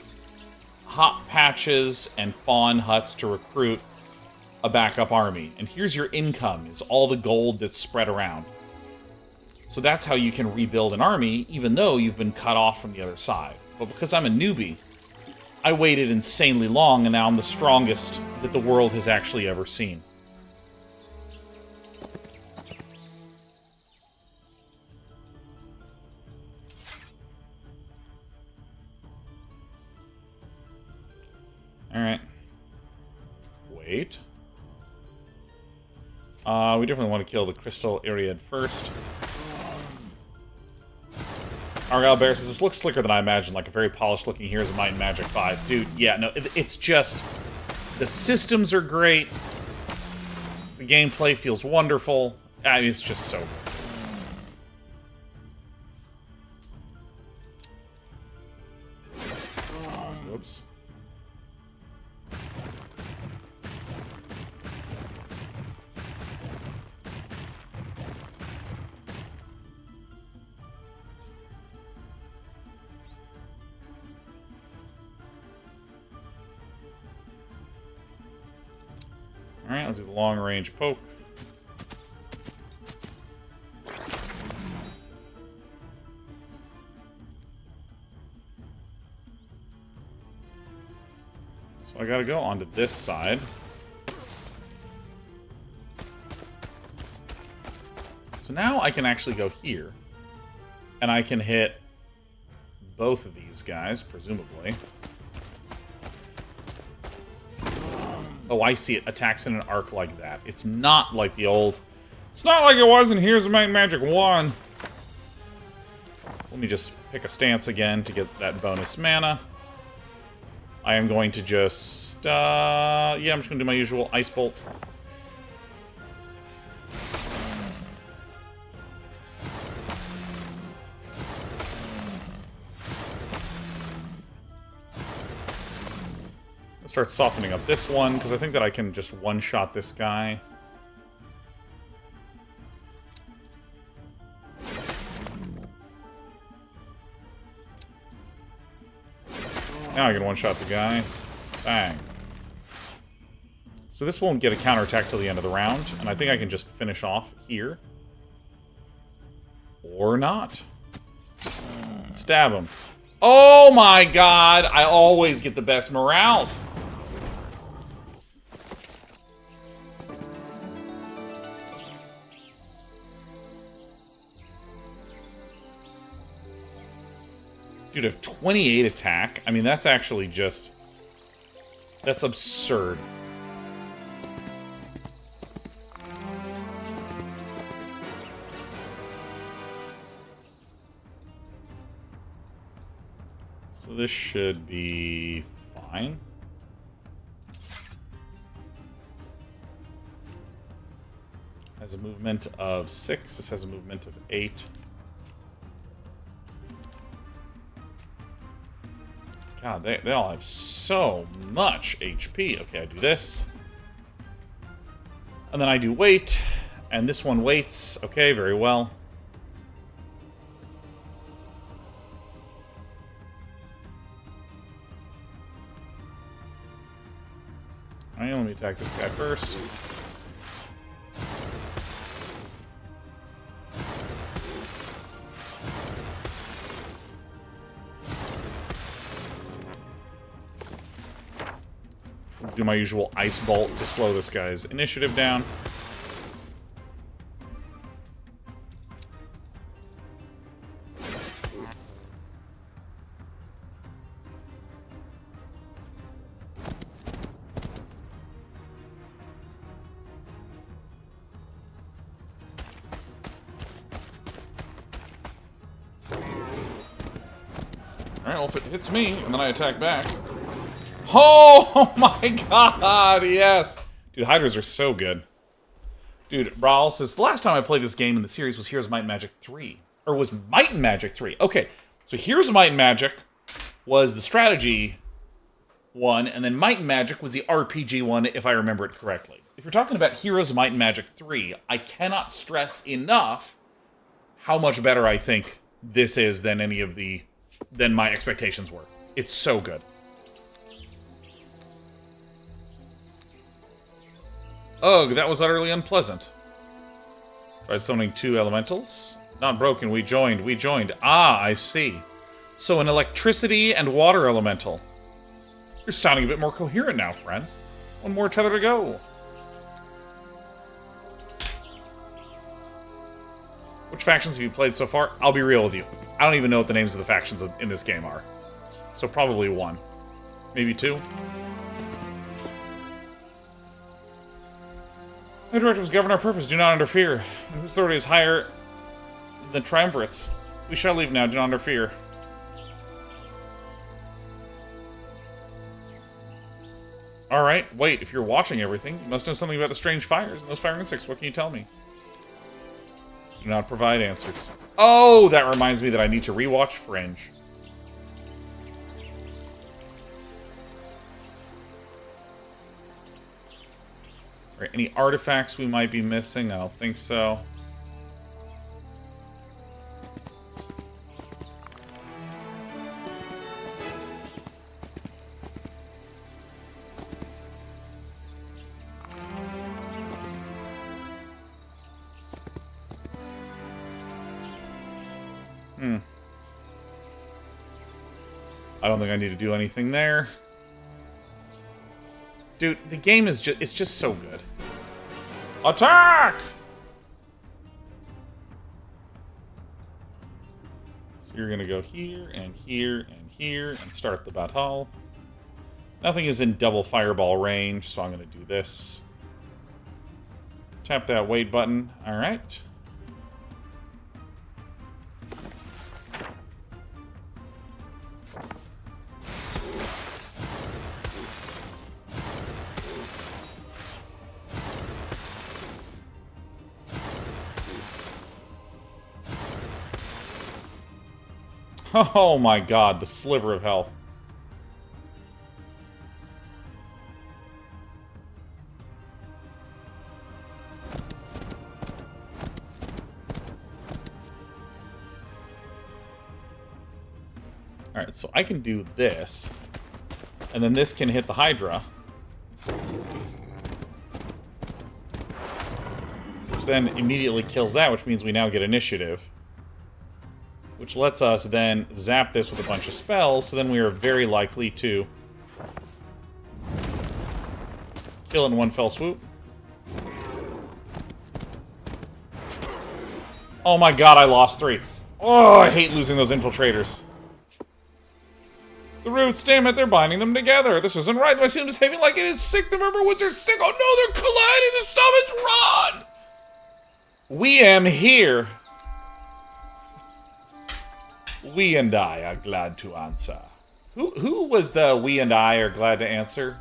hot patches and fawn huts to recruit a backup army. And here's your income, is all the gold that's spread around. So that's how you can rebuild an army, even though you've been cut off from the other side. But because I'm a newbie, I waited insanely long, and now I'm the strongest that the world has actually ever seen. Alright. Wait. We definitely want to kill the crystal Ariad first. Argyle Bear says, this looks slicker than I imagined, like a very polished looking Heroes of Might and Magic 5. Dude, yeah, no, it's just... The systems are great. The gameplay feels wonderful. I mean, it's just so good. Whoops. Alright, I'll do the long-range poke. So I gotta go onto this side. So now I can actually go here. And I can hit both of these guys, presumably. Oh, I see it. Attacks in an arc like that. It's not like the old... It's not like it was in Heroes of Might and Magic 1. So let me just pick a stance again to get that bonus mana. I am going to just... yeah, I'm just going to do my usual Ice Bolt. Start softening up this one, because I think that I can just one-shot this guy. Now I can one-shot the guy. Bang. So this won't get a counterattack till the end of the round, and I think I can just finish off here. Or not. Stab him. Oh my god! I always get the best morales. Dude, I have 28 attack. I mean, that's actually just... That's absurd. So this should be fine. Has a movement of 6. This has a movement of 8. God, they all have so much HP. Okay, I do this. And then I do weight. And this one waits. Okay, very well. Alright, let me attack this guy first. Do my usual ice bolt to slow this guy's initiative down. Alright, well if it hits me, and then I attack back... Oh my god, yes! Dude, Hydras are so good. Dude, Raul says, the last time I played this game in the series was Heroes of Might and Magic 3. Or was Might and Magic 3. Okay, so Heroes of Might and Magic was the strategy one, and then Might and Magic was the RPG one, if I remember it correctly. If you're talking about Heroes of Might and Magic 3, I cannot stress enough how much better I think this is than than my expectations were. It's so good. Ugh, that was utterly unpleasant. Tried summoning 2 elementals. Not broken, we joined. Ah, I see. So an electricity and water elemental. You're sounding a bit more coherent now, friend. One more tether to go. Which factions have you played so far? I'll be real with you. I don't even know what the names of the factions in this game are. So probably 1. Maybe 2. My directives govern our purpose. Do not interfere. Whose authority is higher than triumvirates? We shall leave now. Do not interfere. Alright, wait. If you're watching everything, you must know something about the strange fires and those fire insects. What can you tell me? Do not provide answers. Oh, that reminds me that I need to rewatch Fringe. Right, any artifacts we might be missing? I don't think so. I don't think I need to do anything there. Dude, the game is it's just so good. Attack! So you're gonna go here, and here, and here, and start the battle. Nothing is in double fireball range, so I'm gonna do this. Tap that wait button. Alright. Oh my god, the sliver of health. Alright, so I can do this. And then this can hit the Hydra. Which then immediately kills that, which means we now get initiative. Which lets us then zap this with a bunch of spells, so then we are very likely to kill in one fell swoop. Oh my god, I lost 3. Oh, I hate losing those infiltrators. The roots, damn it, they're binding them together. This isn't right. My mycelium is behaving like it is sick. The Murmurwoods are sick. Oh no, they're colliding. The summons, run! We am here. We and I are glad to answer. Who was the we and I are glad to answer?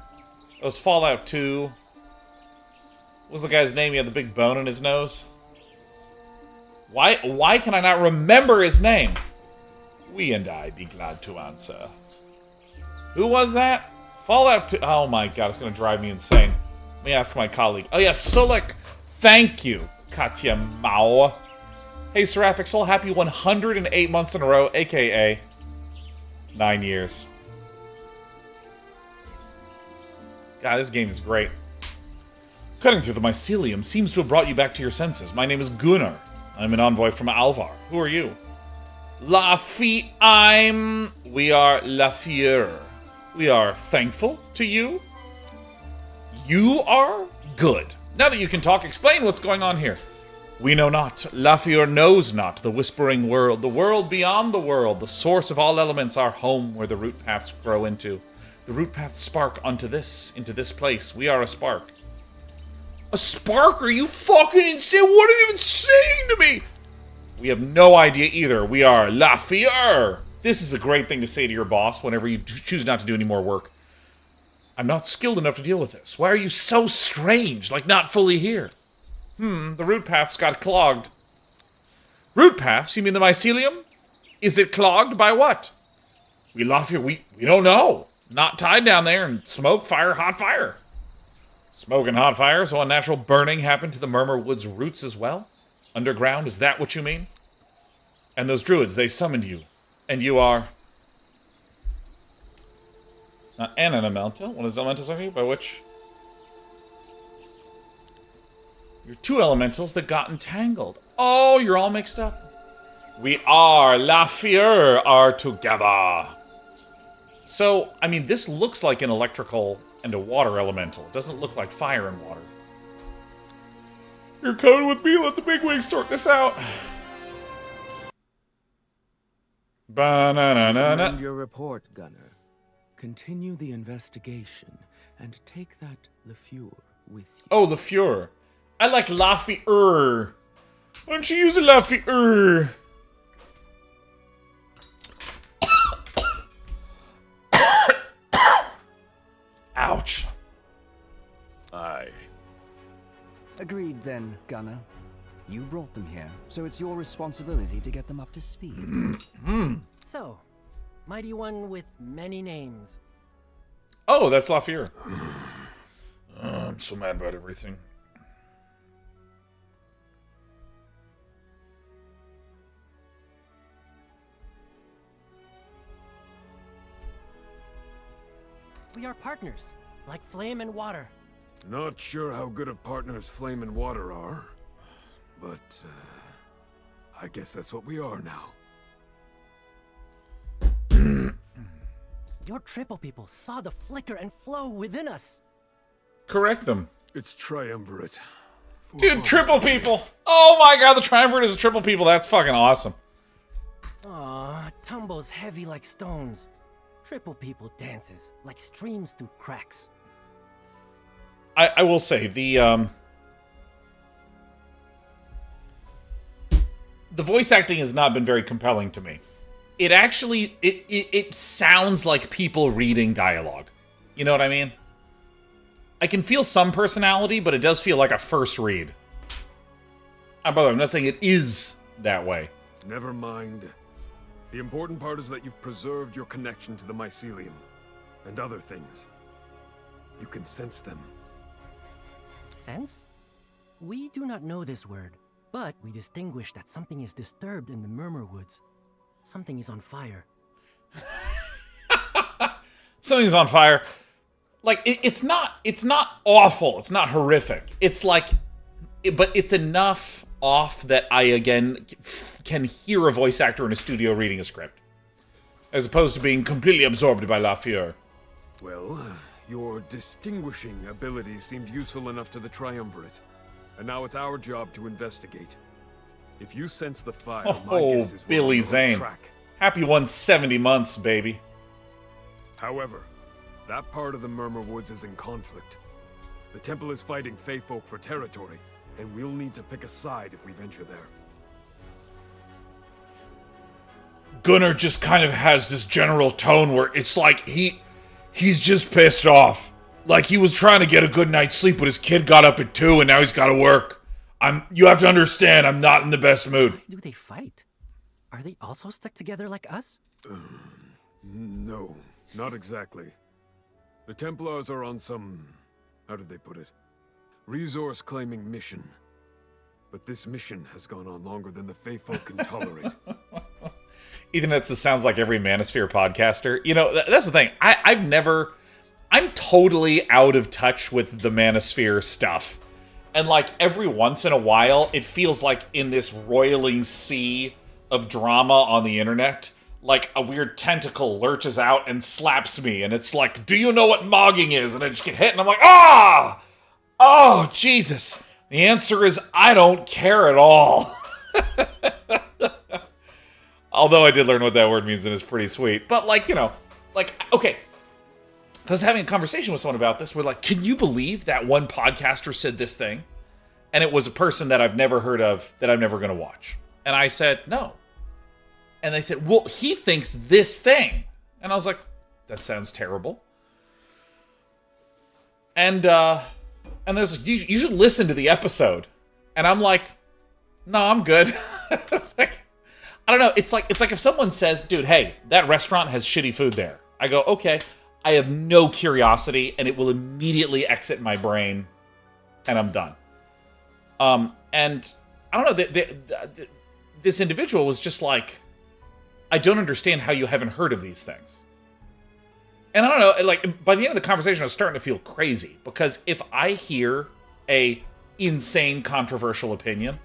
It was Fallout 2. What was the guy's name? He had the big bone in his nose. Why can I not remember his name? We and I be glad to answer. Who was that? Fallout 2. Oh my god, it's gonna drive me insane. Let me ask my colleague. Oh yeah, Solek. Thank you, Katya Mao. Hey, Seraphic Soul, happy 108 months in a row, aka 9 years. God, this game is great. Cutting through the mycelium seems to have brought you back to your senses. My name is Gunnar. I'm an envoy from Alvar. Who are you? We are La Fieur. We are thankful to you. You are? Good. Now that you can talk, explain what's going on here. We know not. La Fieur knows not the whispering world, the world beyond the world, the source of all elements, our home where the root paths grow into. The root paths spark into this place. We are a spark. A spark? Are you fucking insane? What are you even saying to me? We have no idea either. We are La Fieur. This is a great thing to say to your boss whenever you choose not to do any more work. I'm not skilled enough to deal with this. Why are you so strange, like not fully here? The root paths got clogged. Root paths? You mean the mycelium? Is it clogged by what? We don't know. Not tied down there and smoke, fire, hot fire. Smoke and hot fire, so unnatural burning happened to the Murmurwoods' roots as well? Underground, is that what you mean? And those druids, they summoned you. And you are... Not an elemental. One of the elementals of you, by which... You're two elementals that got entangled. Oh, you're all mixed up. We are, La Fieur are together. So, I mean, this looks like an electrical and a water elemental. It doesn't look like fire and water. You're coming with me, let the bigwigs sort this out. Ba-na-na-na-na.
Commend your report, Gunner. Continue the investigation and take that LaFleur with you.
Oh, LaFleur. I like Lafieur. Why don't you use a Lafieur? Ouch.
Aye. Agreed then, Gunner. You brought them here, so it's your responsibility to get them up to speed.
So, mighty one with many names.
Oh, that's Lafieur. I'm so mad about everything.
We are partners, like flame and water.
Not sure how good of partners Flame and Water are, but I guess that's what we are now.
Your triple people saw the flicker and flow within us.
Correct them.
It's triumvirate.
Dude, triple people! Oh my god, the triumvirate is a triple people. That's fucking awesome.
Aw, tumbles heavy like stones. Triple people dances like streams through cracks.
I will say, the voice acting has not been very compelling to me. It actually, it sounds like people reading dialogue. You know what I mean? I can feel some personality, but it does feel like a first read. By the way, I'm not saying it is that way.
Never mind. The important part is that you've preserved your connection to the mycelium and other things. You can sense them.
Sense? We do not know this word, but we distinguish that something is disturbed in the Murmurwoods. Something is on fire.
Something's on fire. Like, it's not awful. It's not horrific. It's like, but it's enough off that I, again, can hear a voice actor in a studio reading a script. As opposed to being completely absorbed by Lafieur.
Well, your distinguishing abilities seemed useful enough to the Triumvirate. And now it's our job to investigate. If you sense the fire, my guess is we're
Billy
on the right
Zane.
track.
Happy 170 months, baby.
However, that part of the Murmurwoods is in conflict. The temple is fighting Fey folk for territory, and we'll need to pick a side if we venture there.
Gunnar just kind of has this general tone where it's like he's just pissed off. Like he was trying to get a good night's sleep, but his kid got up at 2 and now he's got to work. You have to understand, I'm not in the best mood.
Why do they fight? Are they also stuck together like us?
No, not exactly. The Templars are on some... how did they put it? Resource-claiming mission. But this mission has gone on longer than the Fey folk can tolerate.
Even that sounds like every Manosphere podcaster. You know, that's the thing. I'm totally out of touch with the Manosphere stuff. And like every once in a while, it feels like in this roiling sea of drama on the internet, like a weird tentacle lurches out and slaps me. And it's like, do you know what mogging is? And I just get hit and I'm like, ah! Oh, Jesus. The answer is, I don't care at all. Although I did learn what that word means and it's pretty sweet. But like, you know, like, okay. I was having a conversation with someone about this. We're like, can you believe that one podcaster said this thing? And it was a person that I've never heard of, that I'm never going to watch. And I said, no. And they said, well, he thinks this thing. And I was like, that sounds terrible. And there's like, you should listen to the episode. And I'm like, no, I'm good. Like, I don't know. It's like if someone says, dude, hey, that restaurant has shitty food there. I go, okay. I have no curiosity, and it will immediately exit my brain, and I'm done. And I don't know. This individual was just like, I don't understand how you haven't heard of these things. And I don't know. Like by the end of the conversation, I was starting to feel crazy because if I hear a insane, controversial opinion,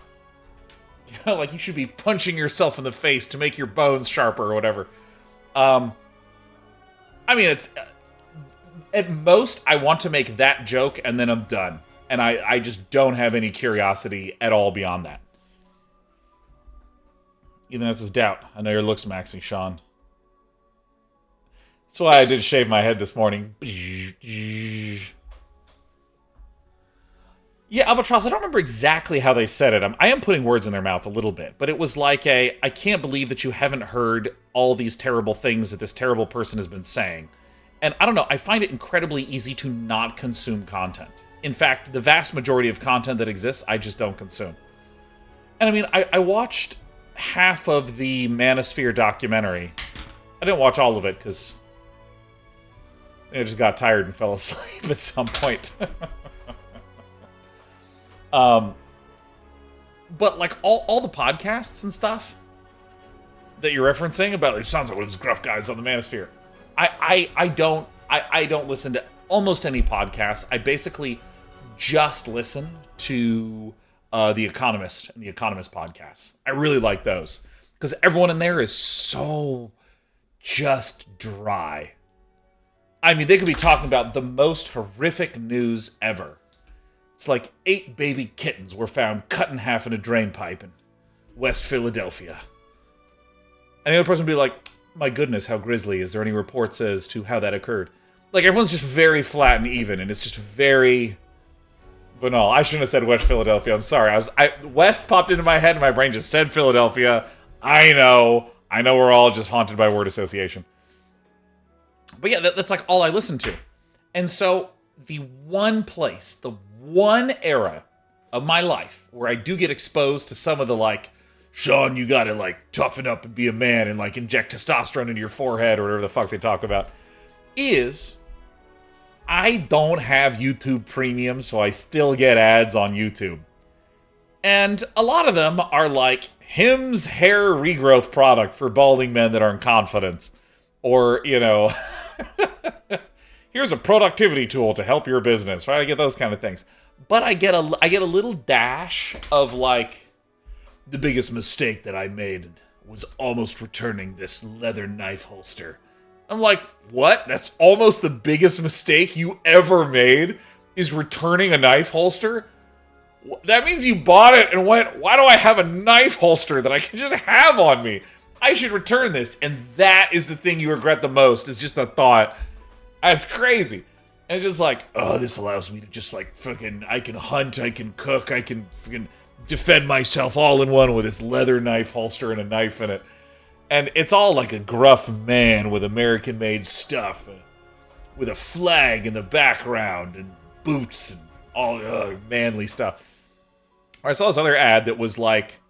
you know, like you should be punching yourself in the face to make your bones sharper or whatever. I mean, it's at most I want to make that joke and then I'm done. And I just don't have any curiosity at all beyond that. Even as his doubt. I know your looks maxing, Sean. That's why I did shave my head this morning. Yeah, Albatross, I don't remember exactly how they said it. I am putting words in their mouth a little bit. But it was like I can't believe that you haven't heard all these terrible things that this terrible person has been saying. And I don't know, I find it incredibly easy to not consume content. In fact, the vast majority of content that exists, I just don't consume. And I mean, I watched half of the Manosphere documentary. I didn't watch all of it, because I just got tired and fell asleep at some point. But like all the podcasts and stuff that you're referencing about, it sounds like one of those gruff guys on the Manosphere. I don't listen to almost any podcasts. I basically just listen to The Economist and The Economist podcasts. I really like those because everyone in there is so just dry. I mean, they could be talking about the most horrific news ever. It's like 8 baby kittens were found cut in half in a drain pipe in West Philadelphia. And the other person would be like, my goodness, how grisly. Is there any reports as to how that occurred? Like, everyone's just very flat and even, and it's just very banal. I shouldn't have said West Philadelphia. I'm sorry. West popped into my head, and my brain just said Philadelphia. I know we're all just haunted by word association. But yeah, that's like all I listen to. And so, the one place, the one era of my life where I do get exposed to some of the, like, Sean, you gotta, like, toughen up and be a man and, like, inject testosterone into your forehead or whatever the fuck they talk about, is I don't have YouTube Premium, so I still get ads on YouTube. And a lot of them are like, Hims hair regrowth product for balding men that are in confidence. Or, you know, here's a productivity tool to help your business, right? I get those kind of things. But I get a little dash of, like, the biggest mistake that I made was almost returning this leather knife holster. I'm like, what? That's almost the biggest mistake you ever made? Is returning a knife holster? That means you bought it and went, why do I have a knife holster that I can just have on me? I should return this. And that is the thing you regret the most, is just the thought. That's crazy. And it's just like, oh, this allows me to just like fucking, I can hunt, I can cook, I can fucking defend myself all in one with this leather knife holster and a knife in it. And it's all like a gruff man with American-made stuff, with a flag in the background and boots and all manly stuff. I saw this other ad that was like,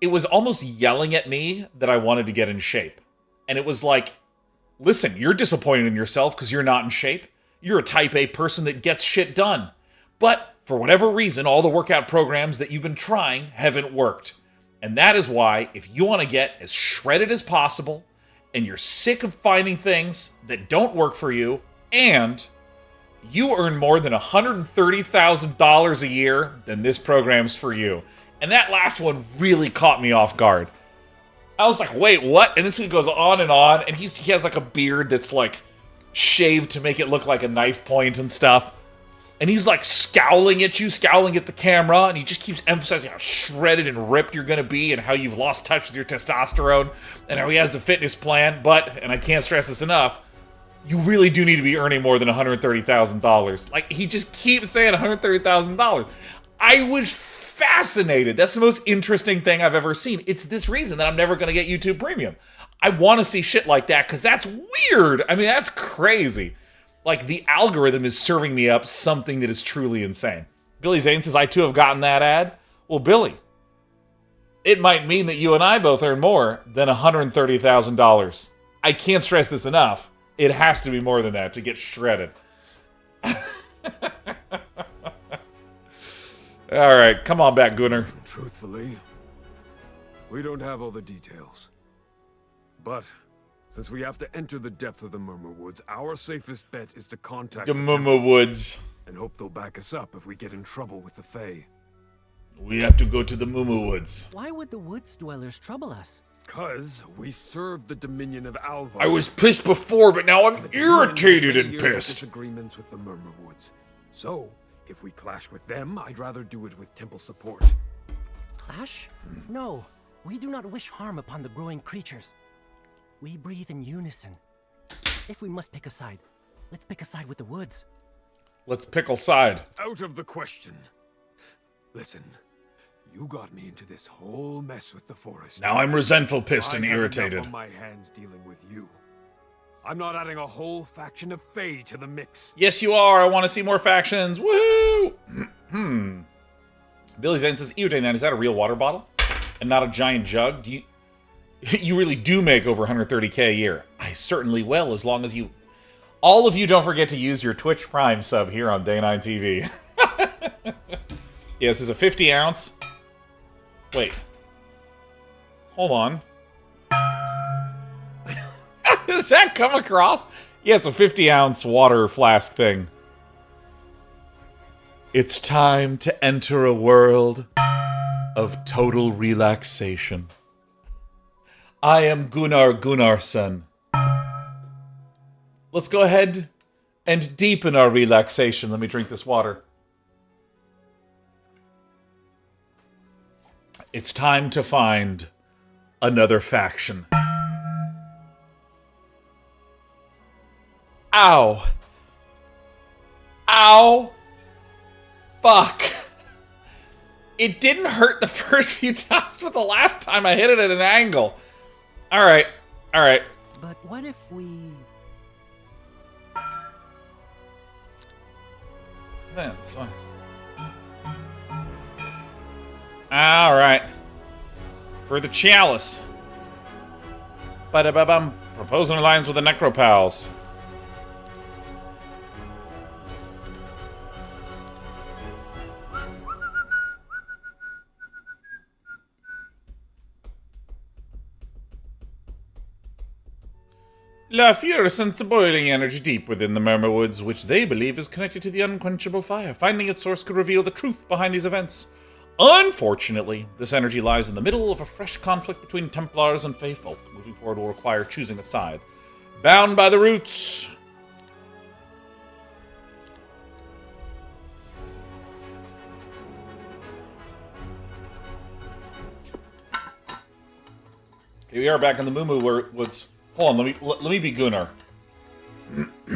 it was almost yelling at me that I wanted to get in shape. And it was like, listen, you're disappointed in yourself because you're not in shape. You're a type A person that gets shit done. But for whatever reason, all the workout programs that you've been trying haven't worked. And that is why, if you want to get as shredded as possible, and you're sick of finding things that don't work for you, and you earn more than $130,000 a year, then this program's for you. And that last one really caught me off guard. I was like, wait, what? And this one goes on, and he has like a beard that's like shaved to make it look like a knife point and stuff. And he's like scowling at you, scowling at the camera, and he just keeps emphasizing how shredded and ripped you're gonna be and how you've lost touch with your testosterone and how he has the fitness plan. But, and I can't stress this enough, you really do need to be earning more than $130,000. Like, he just keeps saying $130,000. I was fascinated. That's the most interesting thing I've ever seen. It's this reason that I'm never gonna get YouTube Premium. I want to see shit like that because that's weird. I mean, that's crazy. Like, the algorithm is serving me up something that is truly insane. Billy Zane says, I too have gotten that ad. Well, Billy, it might mean that you and I both earn more than $130,000. I can't stress this enough. It has to be more than that to get shredded. All right, come on back, Gunnar.
Truthfully, we don't have all the details. But since we have to enter the depth of the Murmurwoods, our safest bet is to contact
The Murmurwoods.
and hope they'll back us up if we get in trouble with the Fae.
We have to go to the Murmurwoods.
Why would the woods dwellers trouble us?
'Cause we served the Dominion of Alva.
I was pissed before, but now I'm
And the Dominion has
irritated
many
and
years of
pissed.
disagreements with the Murmurwoods. So, if we clash with them, I'd rather do it with temple support.
Clash? No, we do not wish harm upon the growing creatures. We breathe in unison. If we must pick a side, let's pick a side with the woods.
Let's pickle side.
Out of the question. Listen, you got me into this whole mess with the forest.
Now I'm resentful, pissed, and
I have
irritated.
enough on my hands dealing with you. I'm not adding a whole faction of Fae to the mix.
Yes, you are. I want to see more factions. Woohoo! Billy Zane says, ew, Day9, is that a real water bottle? And not a giant jug? Do you... You really do make over 130K a year. I certainly will, as long as you... All of you don't forget to use your Twitch Prime sub here on Day9 TV. Yes, this is a 50 ounce. Wait. Hold on. Does that come across? Yeah, it's a 50 ounce water flask thing. It's time to enter a world of total relaxation. I am Gunnar Gunnarsson. Let's go ahead and deepen our relaxation. Let me drink this water. It's time to find another faction. Ow. Ow. Fuck. It didn't hurt the first few times, but the last time I hit it at an angle. Alright. Alright.
But what if we...
That's alright. For the chalice. Ba-da-ba-bum. Proposing alliance with the Necropals. Lafure sense a boiling energy deep within the Murmurwoods, which they believe is connected to the unquenchable fire. Finding its source could reveal the truth behind these events. Unfortunately, this energy lies in the middle of a fresh conflict between Templars and Fae folk. Moving forward will require choosing a side. Bound by the roots. Here we are back in the Murmurwoods. Hold on, let me be Gunnar.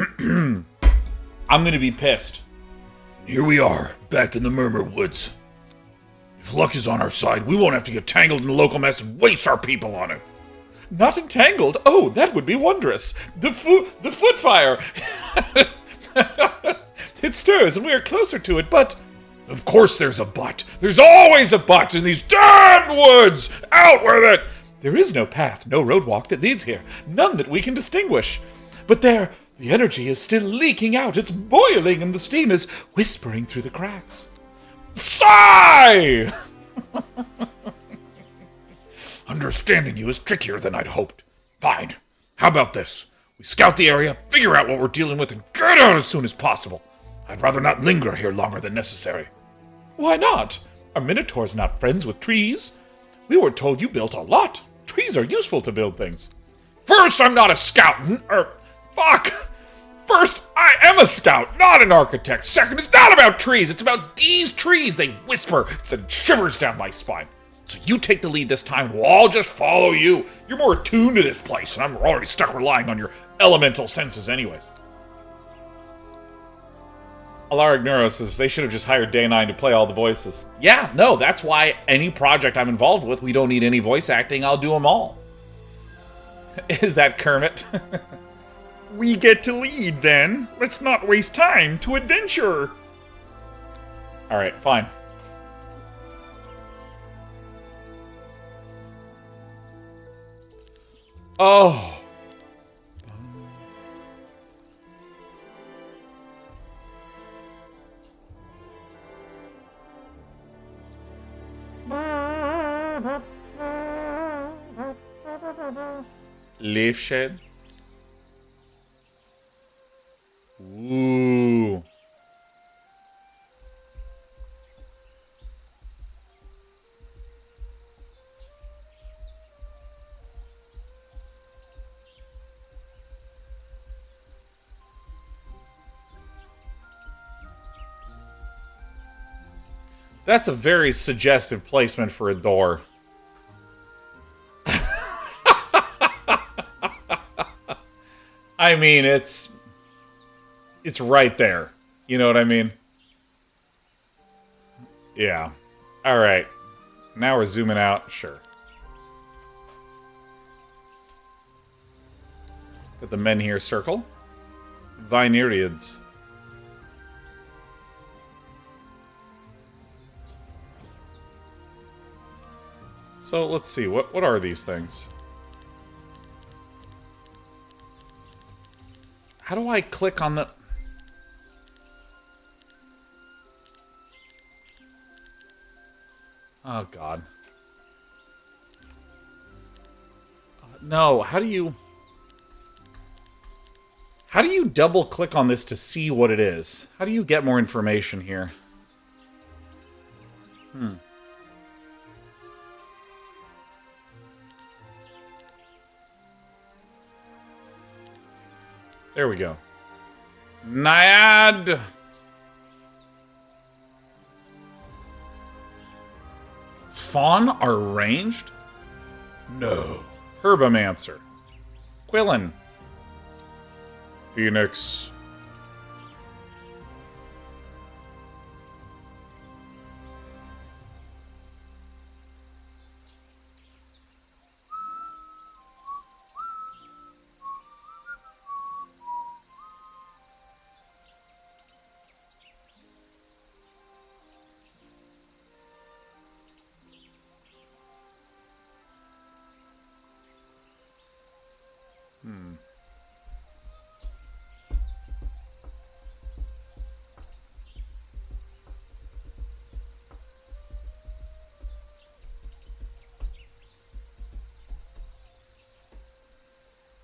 I'm gonna be pissed.
Here we are, back in the Murmurwoods. If luck is on our side, we won't have to get tangled in the local mess and waste our people on it.
Not entangled? Oh, that would be wondrous. The foot fire! It stirs, and we are closer to it, but...
Of course there's a but. There's always a but in these damned woods! Out with it!
There is no path, no roadwalk that leads here. None that we can distinguish. But there, the energy is still leaking out. It's boiling, and the steam is whispering through the cracks. Sigh!
Understanding you is trickier than I'd hoped. Fine. How about this? We scout the area, figure out what we're dealing with, and get out as soon as possible. I'd rather not linger here longer than necessary.
Why not? Are minotaurs not friends with trees? We were told you built a lot. Trees are useful to build things.
First, I'm not a scout.
Fuck! First, I am a scout, not an architect. Second, it's not about trees. It's about these trees. They whisper. It sends shivers down my spine.
So you take the lead this time, and we'll all just follow you. You're more attuned to this place, and I'm already stuck relying on your elemental senses anyways.
Alaric Neuro says they should have just hired Day9 to play all the voices. Yeah, no, that's why any project I'm involved with, we don't need any voice acting. I'll do them all. Is that Kermit? We get to lead, then. Let's not waste time to adventure. All right, fine. Oh. Leaf shed. Ooh. That's a very suggestive placement for a door. I mean, it's right there. You know what I mean? Yeah. All right. Now we're zooming out. Sure. Got the Menhir circle. Vineriids. So let's see. What are these things? How do I click on the... Oh, God. No, how do you... How do you double-click on this to see what it is? How do you get more information here? There we go. Naiad! Fawn are ranged? No. Herbomancer. Quillen. Phoenix.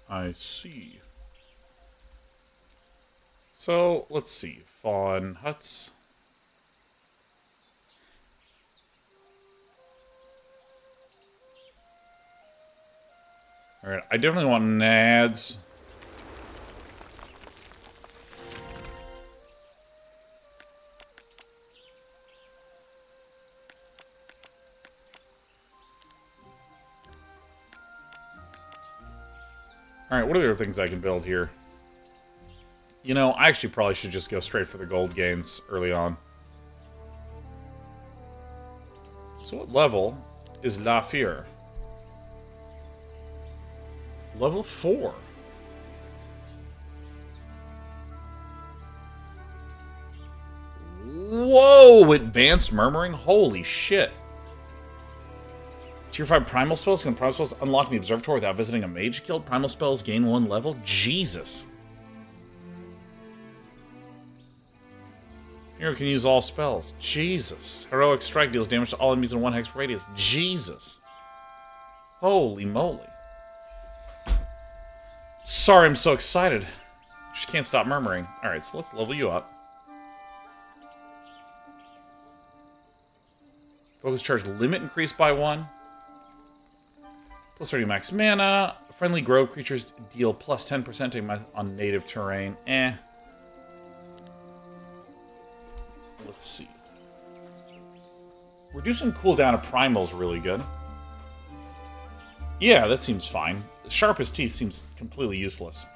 I see. So, let's see. Fawn huts. Alright, I definitely want nads. Alright, what are the other things I can build here? You know, I actually probably should just go straight for the gold gains early on. So what level is La Fear? Level 4. Whoa! Advanced Murmuring? Holy shit. Tier 5 Primal Spells? Can Primal Spells unlock in the Observatory without visiting a Mage Guild? Primal Spells gain 1 level? Jesus. Hero can use all spells. Jesus. Heroic Strike deals damage to all enemies in 1 hex radius. Jesus. Holy moly. Sorry, I'm so excited. Just can't stop murmuring. Alright, so let's level you up. Focus charge limit increased by 1. Plus 30 max mana. Friendly grove creatures deal plus 10% on native terrain. Let's see. Reducing cooldown of primals really good. Yeah, that seems fine. Sharpest Teeth seems completely useless.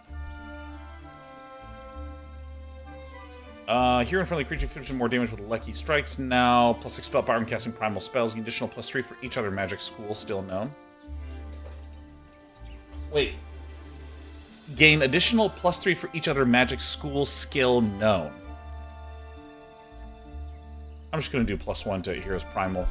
Hero and friendly creature 50% more damage with Lucky Strikes now. Plus 6 spell power and casting primal spells. Additional plus 3 for each other magic school still known. Wait. Gain additional plus 3 for each other magic school skill known. I'm just going to do plus 1 to Hero's Primal.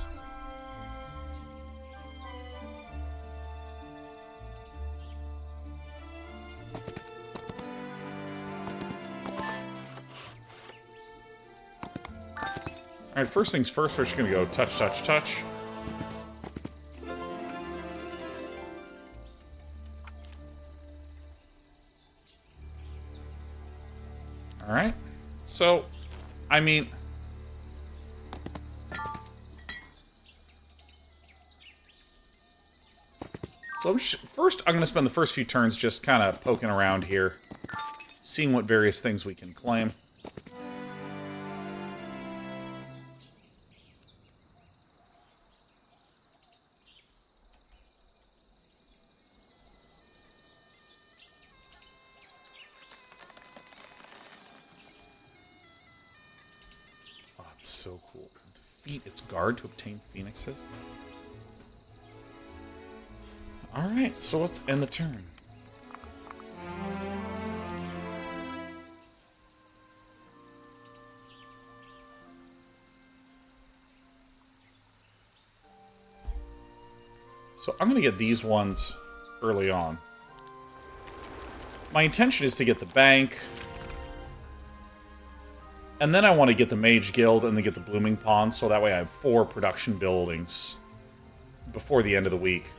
Alright, first things first, we're just going to go touch, touch, touch. Alright. So, I mean... So first, I'm going to spend the first few turns just kind of poking around here. Seeing what various things we can claim. Oh, it's so cool. Defeat its guard to obtain phoenixes. Alright, so let's end the turn. So I'm going to get these ones early on. My intention is to get the bank. And then I want to get the Mage Guild and then get the Blooming Pond, so that way I have 4 production buildings before the end of the week.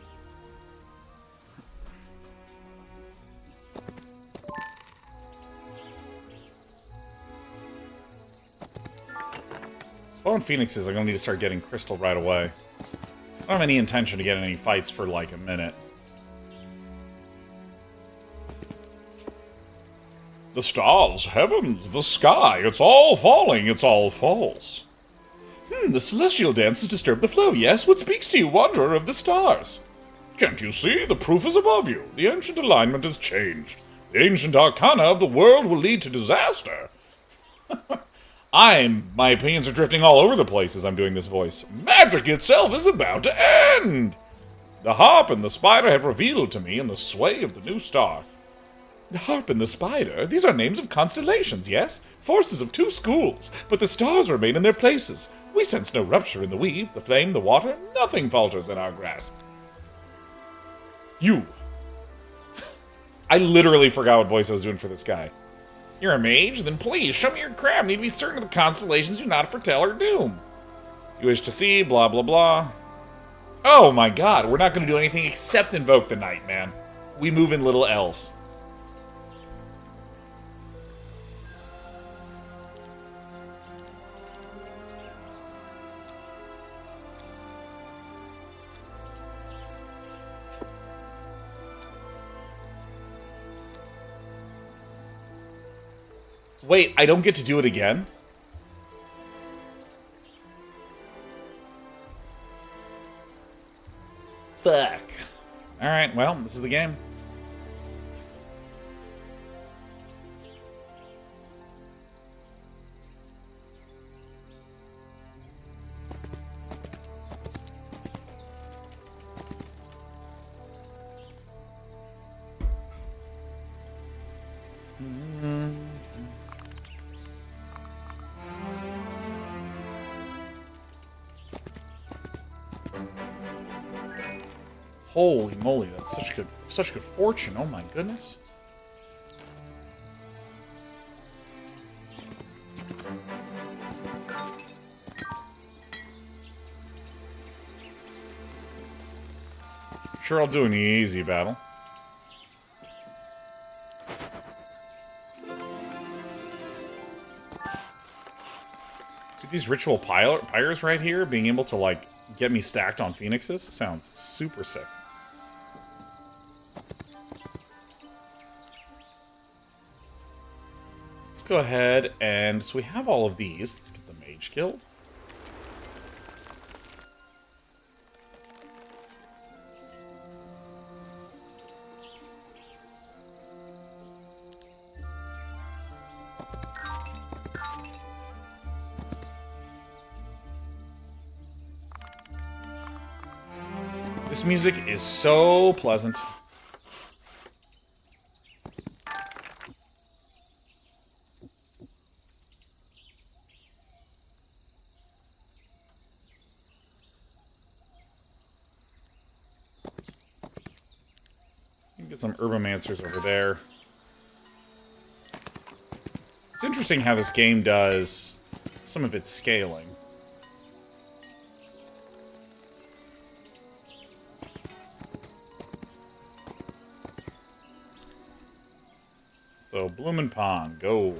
Fallen Phoenixes, I'm going to need to start getting Crystal right away. I don't have any intention to get any fights for like a minute. The stars, heavens, the sky, it's all falling, it's all false. The celestial dances disturb the flow, yes? What speaks to you, wanderer of the stars? Can't you see? The proof is above you. The ancient alignment has changed. The ancient arcana of the world will lead to disaster. My opinions are drifting all over the place as I'm doing this voice. Magic itself is about to end! The harp and the spider have revealed to me in the sway of the new star. The harp and the spider, these are names of constellations, yes? Forces of 2 schools, but the stars remain in their places. We sense no rupture in the weave, the flame, the water, nothing falters in our grasp. You. I literally forgot what voice I was doing for this guy. You're a mage? Then please, show me your craft. Need to be certain the constellations do not foretell our doom. You wish to see, blah, blah, blah. Oh my god, we're not going to do anything except invoke the night, man. We move in little L's. Wait, I don't get to do it again? Fuck. Alright, well, this is the game. Holy moly, that's such good fortune. Oh my goodness. Sure, I'll do an easy battle. Dude, these ritual pyres right here, being able to, like, get me stacked on phoenixes, sounds super sick. Let's go ahead and... So we have all of these. Let's get the Mage Guild. This music is so pleasant. Get some herbomancers over there. It's interesting how this game does some of its scaling. So, Bloomin' Pond, go.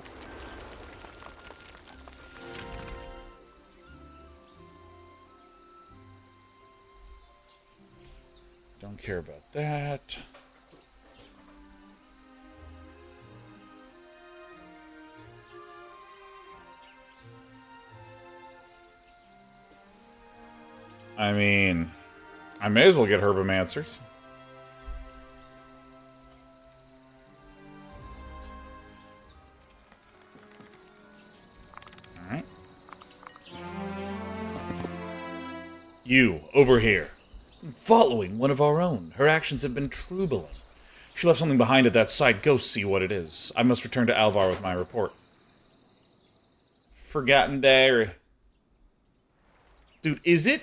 Don't care about that. I mean, I may as well get herbomancers. Alright. You, over here. Following one of our own. Her actions have been troubling. She left something behind at that site. Go see what it is. I must return to Alvar with my report. Forgotten Diary. Dude, is it?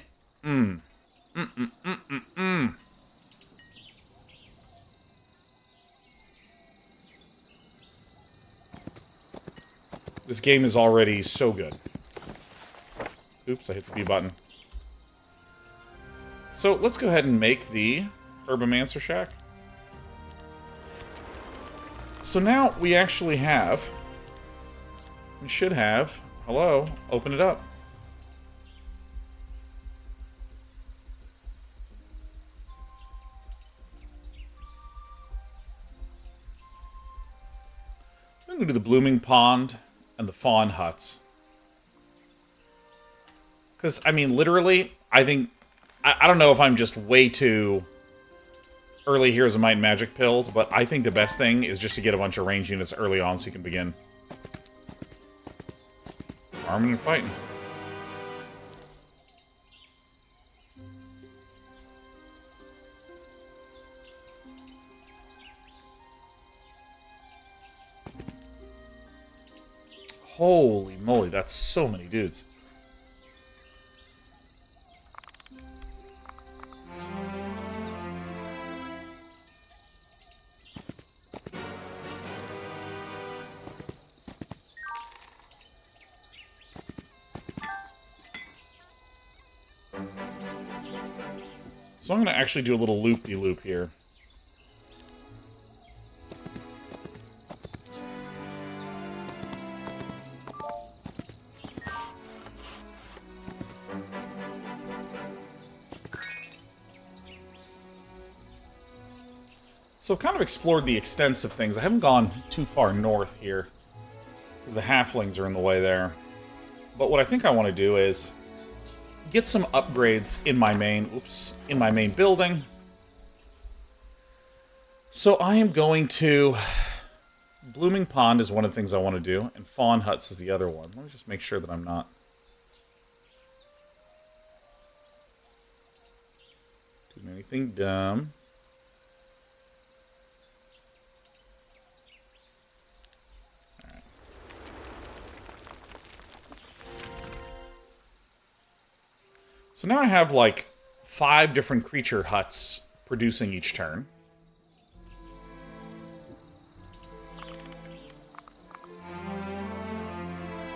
This game is already so good. Oops, I hit the B button. So, let's go ahead and make the Herbomancer Shack. So now we actually have... We should have... Hello? Open it up. I'm going to do the Blooming Pond and the Fawn Huts. Because, I mean, literally, I think... I don't know if I'm just way too early Heroes of Might and Magic pilled, but I think the best thing is just to get a bunch of range units early on so you can begin farming and fighting. Holy moly, that's so many dudes. So I'm going to actually do a little loop-de-loop here. So I've kind of explored the extensive things. I haven't gone too far north here, because the halflings are in the way there. But what I think I want to do is get some upgrades in my main building. So I am going to... Blooming Pond is one of the things I want to do, and Fawn Huts is the other one. Let me just make sure that I'm not doing anything dumb. So now I have, like, 5 different creature huts producing each turn.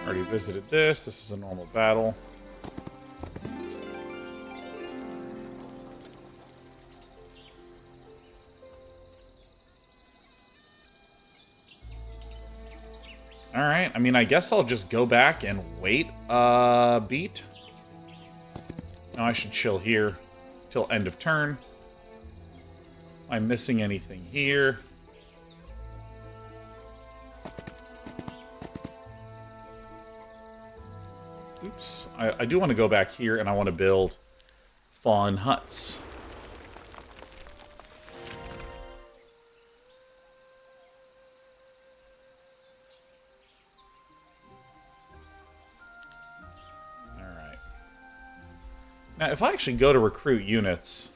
Already visited this. This is a normal battle. Alright, I mean, I guess I'll just go back and wait a beat. Now I should chill here till end of turn. Am I missing anything here? Oops. I do want to go back here, and I want to build fawn huts. Alright. Now, if I actually go to recruit units...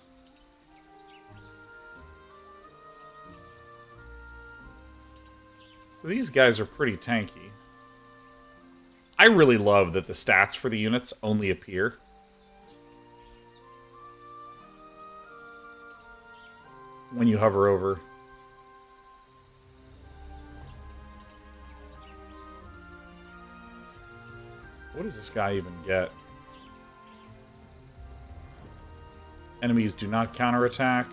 So these guys are pretty tanky. I really love that the stats for the units only appear. When you hover over. What does this guy even get? Enemies do not counterattack.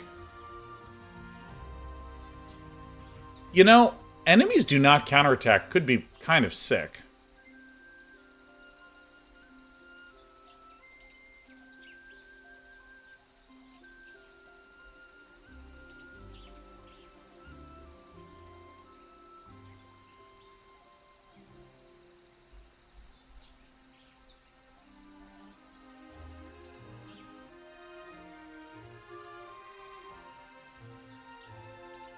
You know, enemies do not counterattack could be kind of sick.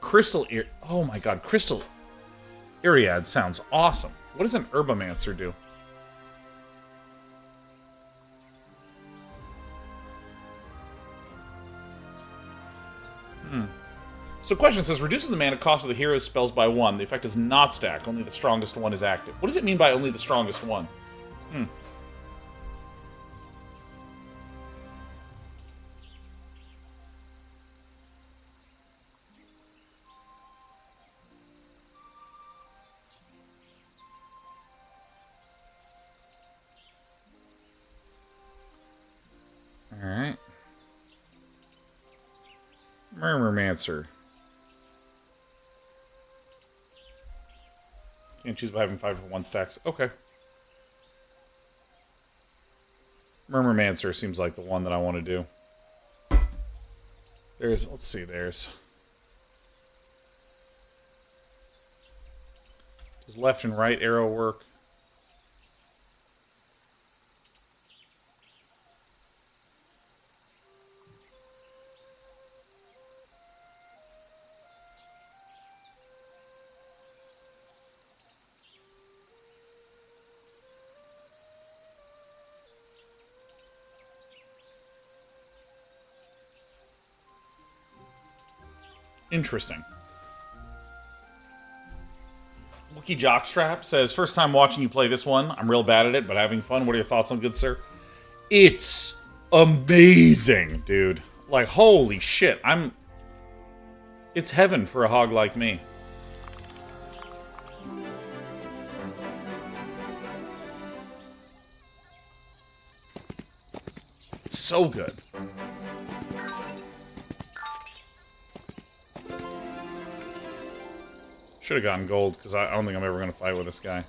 Crystal Ear... Oh my god, Crystal Iriad sounds awesome. What does an Herbomancer do? So question says, reduces the mana cost of the hero's spells by 1. The effect is not stacked. Only the strongest one is active. What does it mean by only the strongest one? Alright. Murmurmancer. Can't choose by having 5 for 1 stacks. Okay. Murmurmancer seems like the one that I want to do. There's... Let's see, there's... Does left and right arrow work? Interesting. Wookie Jockstrap says, first time watching you play this one. I'm real bad at it, but having fun. What are your thoughts on good, sir? It's amazing, dude. Like, holy shit. It's heaven for a hog like me. So good. Should have gotten gold, because I don't think I'm ever going to fight with this guy.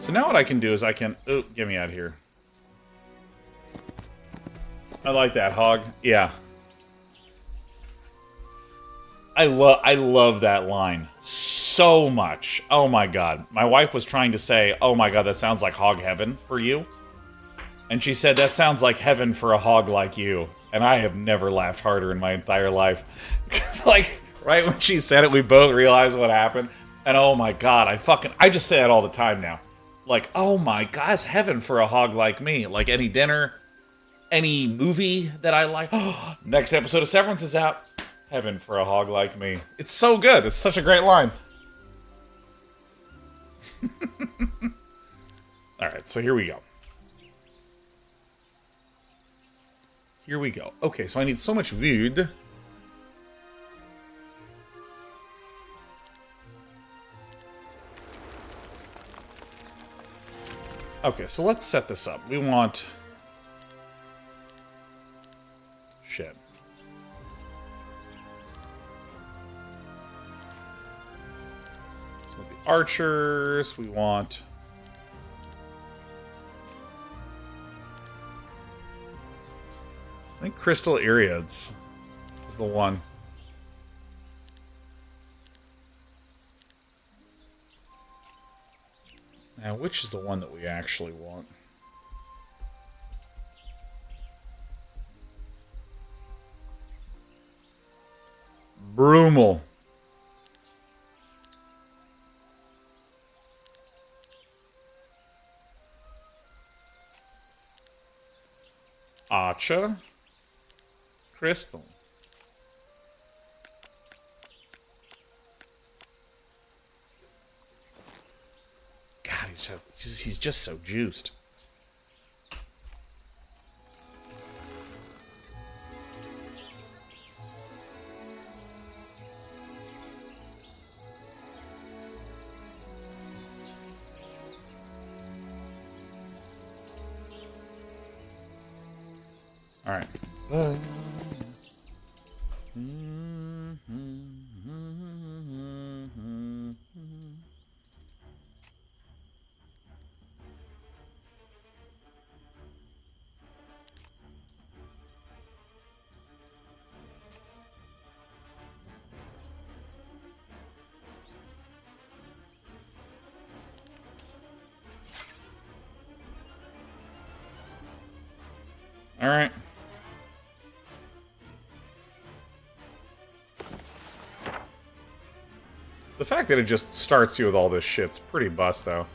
So now what I can do is I can... Oh, get me out of here. I like that, hog. Yeah. I love that line so much. Oh my god. My wife was trying to say, oh my god, that sounds like hog heaven for you. And she said, that sounds like heaven for a hog like you. And I have never laughed harder in my entire life. Because, like, right when she said it, we both realized what happened. And oh my god, I just say it all the time now. Like, oh my god, it's heaven for a hog like me. Like, any dinner, any movie that I like. Next episode of Severance is out. Heaven for a hog like me. It's so good. It's such a great line. Alright, so here we go. Here we go. Okay, so I need so much wood. Okay, so let's set this up. We want... Shit. So with the archers, we want... I think Crystal Iriads is the one. Now, which is the one that we actually want? Brumal. Archer. Crystal. God, he's just so juiced. All right. All right. The fact that it just starts you with all this shit's pretty busto.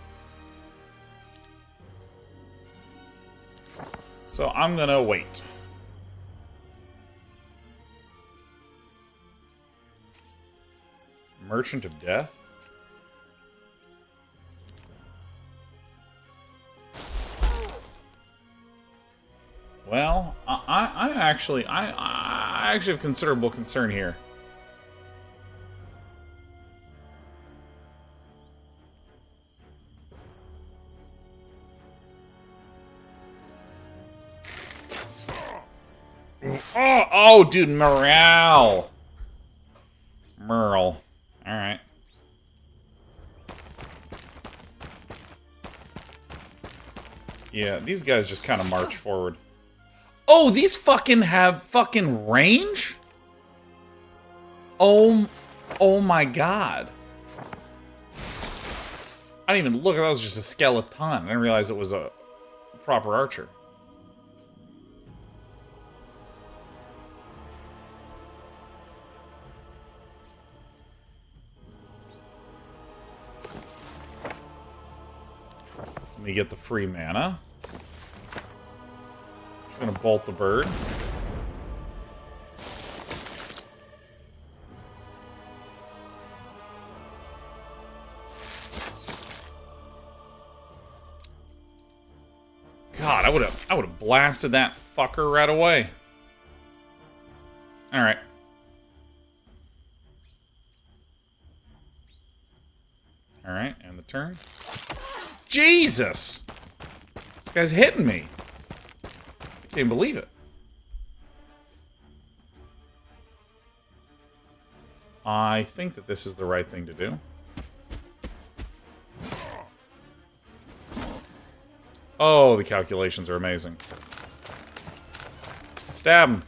So I'm gonna wait. Merchant of Death? Well, I actually have considerable concern here. Oh, dude, morale. Merle. Alright. Yeah, these guys just kind of march forward. Oh, these fucking have fucking range? Oh my god. I didn't even look, that was just a skeleton. I didn't realize it was a proper archer. Let me get the free mana. Just gonna bolt the bird. God, I would have blasted that fucker right away. All right. All right, and the turn. Jesus! This guy's hitting me. I can't believe it. I think that this is the right thing to do. Oh, the calculations are amazing. Stab him.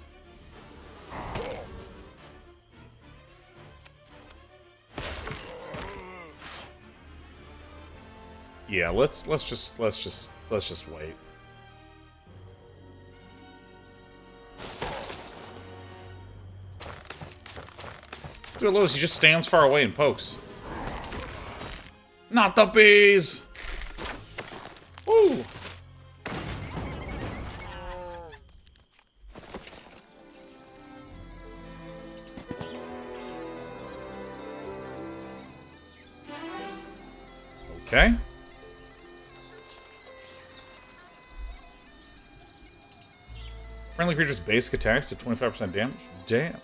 Yeah, let's just wait. Dude, Lewis, he just stands far away and pokes. Not the bees! Woo! Okay. Friendly creature's basic attacks to 25% damage? Damn.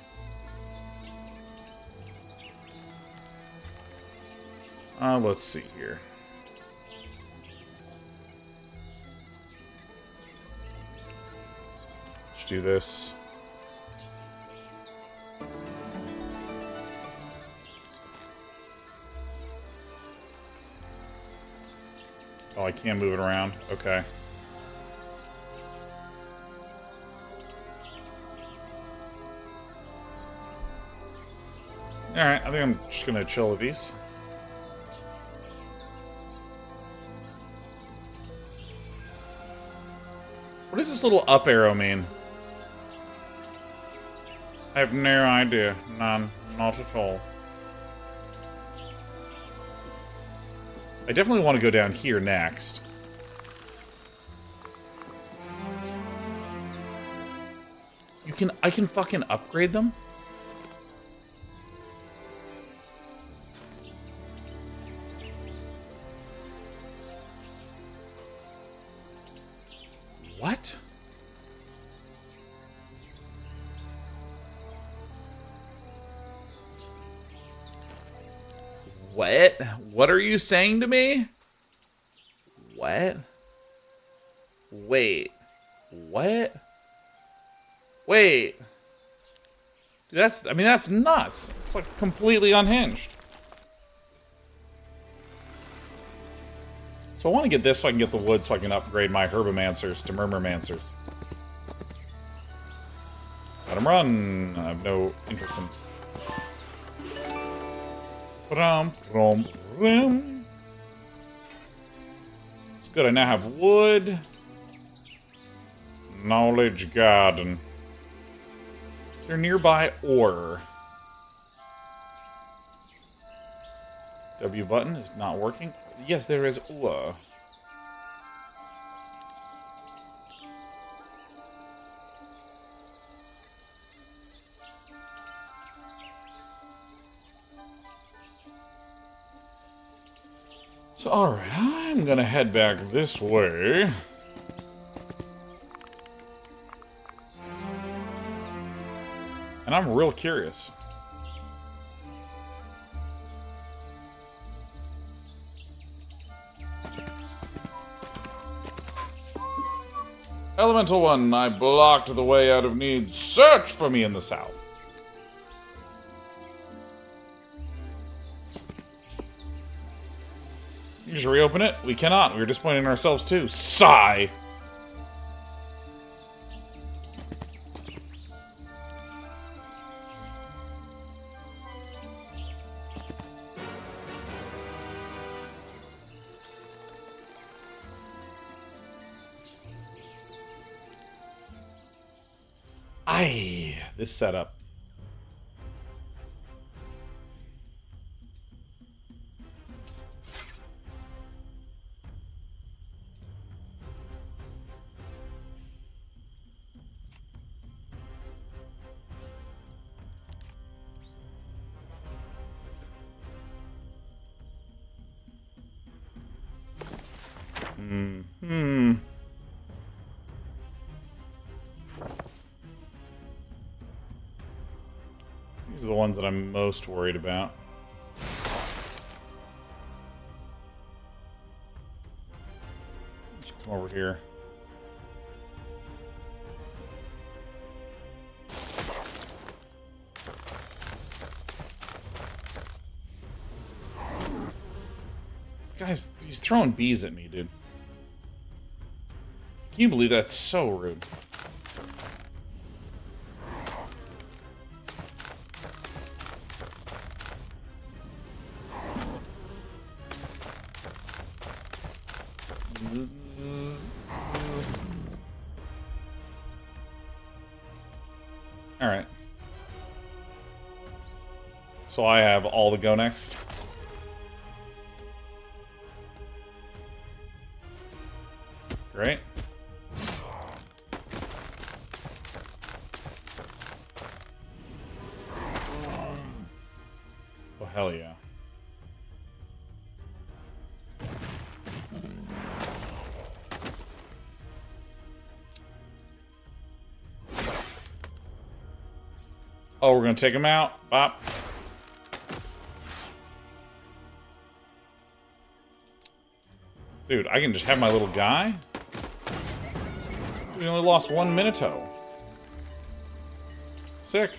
Let's see here. Let's do this. Oh, I can move it around. Okay. Alright, I think I'm just gonna chill with these. What does this little up arrow mean? I have no idea. None. Not at all. I definitely want to go down here next. I can fucking upgrade them? What? What? What are you saying to me? What? Wait. What? Wait. Dude, that's nuts. It's like completely unhinged. So I want to get this so I can get the wood so I can upgrade my herbomancers to murmurmancers. Let them run. I have no interest in... It's good, I now have wood. Knowledge garden. Is there nearby ore? W button is not working. Yes, there is ore. So, alright, I'm gonna head back this way. And I'm real curious. Elemental One, I blocked the way out of need. Search for me in the south. You just reopen it? We cannot. We were disappointed in ourselves too. Sigh! Aye, this setup. These are the ones that I'm most worried about. Let's come over here. This guy's, he's throwing bees at me, dude. Can you believe that's so rude? Alright. So I have all the go next. Great. Oh, hell yeah. Oh, we're gonna take him out. Bop. Dude, I can just have my little guy? We only lost 1 Minato. Sick.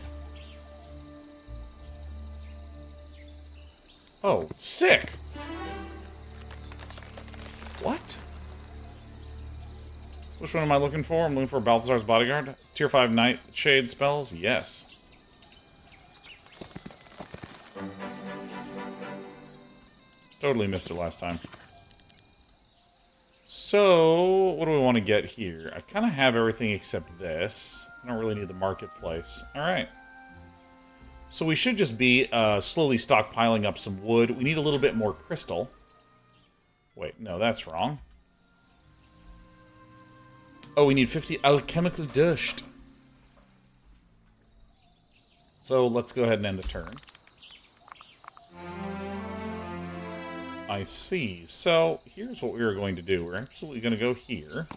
Oh, sick! What? Which one am I looking for? I'm looking for Balthazar's Bodyguard. Tier 5 Nightshade spells? Yes. Totally missed it last time. So, what do we want to get here? I kind of have everything except this. I don't really need the marketplace. Alright. So we should just be slowly stockpiling up some wood. We need a little bit more crystal. Wait, no, that's wrong. Oh, we need 50 alchemical dust. So let's go ahead and end the turn. I see. So here's what we are going to do. We're absolutely going to go here.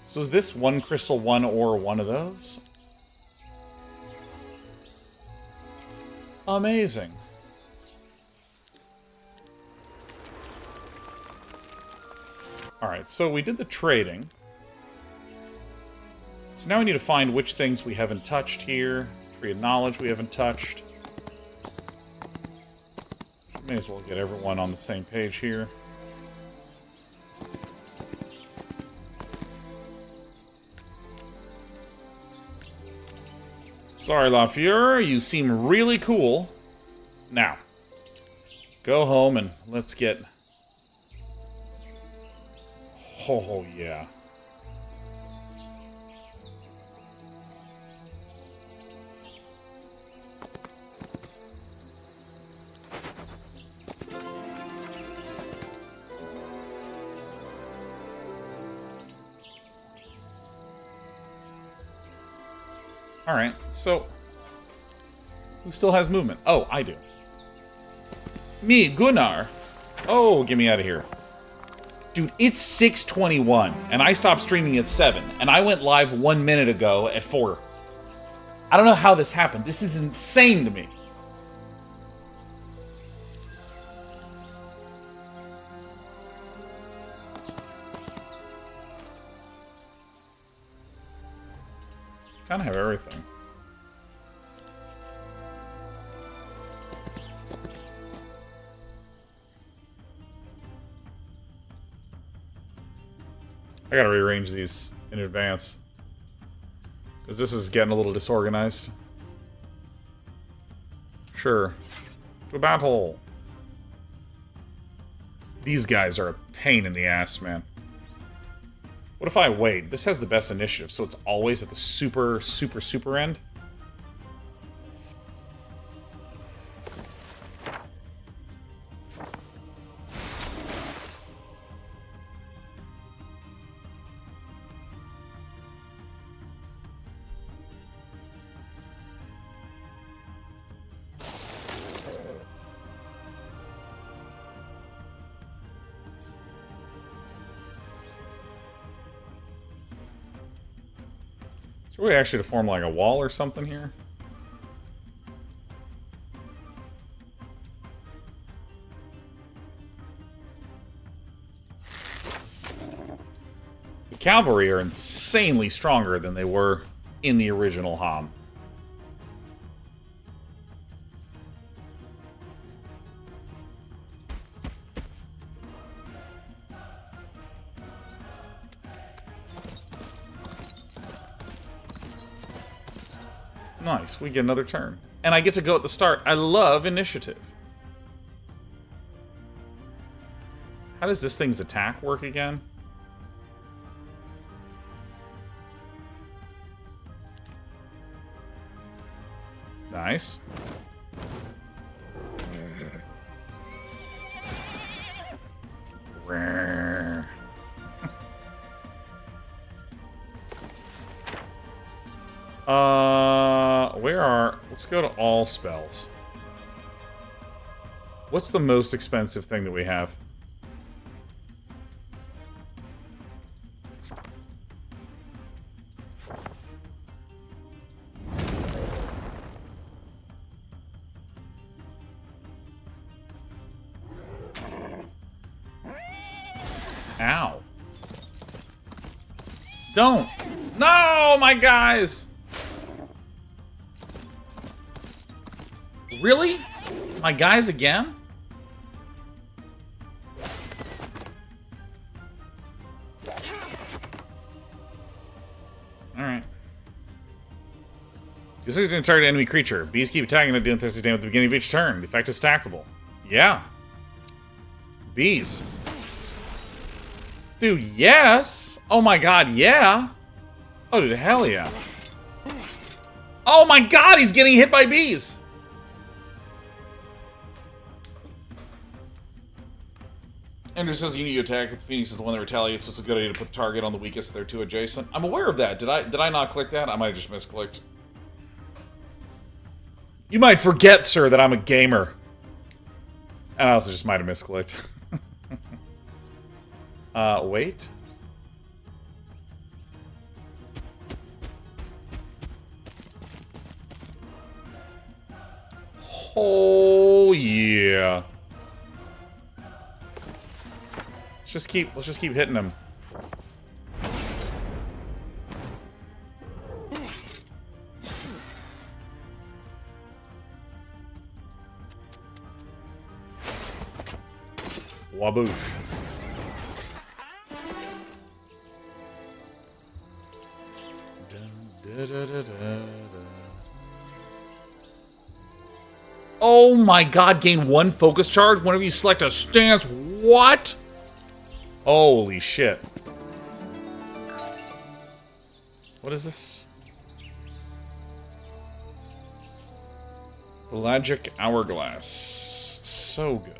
So is this one crystal, one ore, one of those? Amazing. Alright, so we did the trading. So now we need to find which things we haven't touched here. Tree of Knowledge we haven't touched. May as well get everyone on the same page here. Sorry, LaFleur, you seem really cool. Now, go home and let's get... Oh, yeah. Alright, so... Who still has movement? Oh, I do. Me, Gunnar. Oh, get me out of here. Dude, it's 6:21, and I stopped streaming at 7, and I went live 1 minute ago at 4. I don't know how this happened. This is insane to me. Kind of have everything. I gotta rearrange these in advance, because this is getting a little disorganized. Sure. To battle! These guys are a pain in the ass, man. What if I wait? This has the best initiative, so it's always at the super, super, super end? So we actually to form like a wall or something here? The cavalry are insanely stronger than they were in the original HOM. Nice, we get another turn. And I get to go at the start. I love initiative. How does this thing's attack work again? Nice. Where are... Let's go to all spells. What's the most expensive thing that we have? Ow. Don't! No, my guys! Really? My guys again? Alright. This is going to target an enemy creature. Bees keep attacking it, dealing 30 damage at the beginning of each turn. The effect is stackable. Yeah. Bees. Dude, yes! Oh my god, yeah! Oh, dude, hell yeah. Oh my god, he's getting hit by bees! Andrew says you need to attack if the Phoenix is the one that retaliates, so it's a good idea to put the target on the weakest. They're two adjacent. I'm aware of that. Did I not click that? I might have just misclicked. You might forget, sir, that I'm a gamer. And I also just might have misclicked. Wait. Oh yeah. Let's just keep hitting him. Waboosh. Oh my god, gain 1 focus charge whenever you select a stance. What? Holy shit. What is this? Pelagic Hourglass. So good.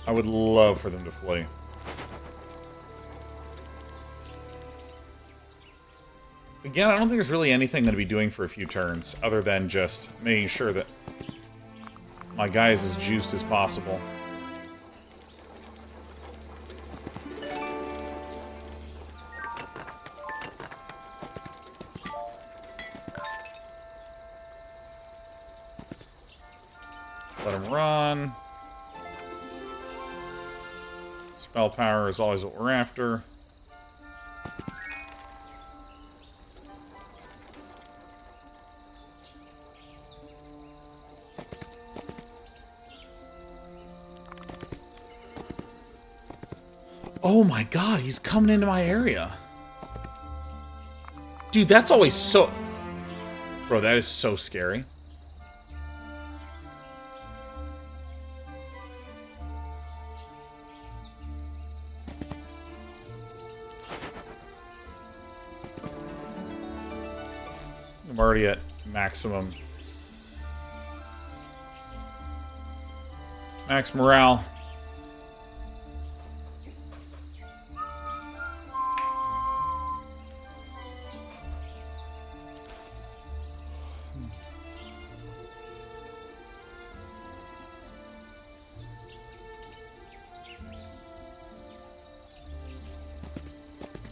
I would love for them to flee. Again, I don't think there's really anything I'm going to be doing for a few turns, other than just making sure that my guy is as juiced as possible. Let him run. Spell power is always what we're after. Oh my god, he's coming into my area. Dude, that's always so... Bro, that is so scary. I'm already at maximum. Max morale.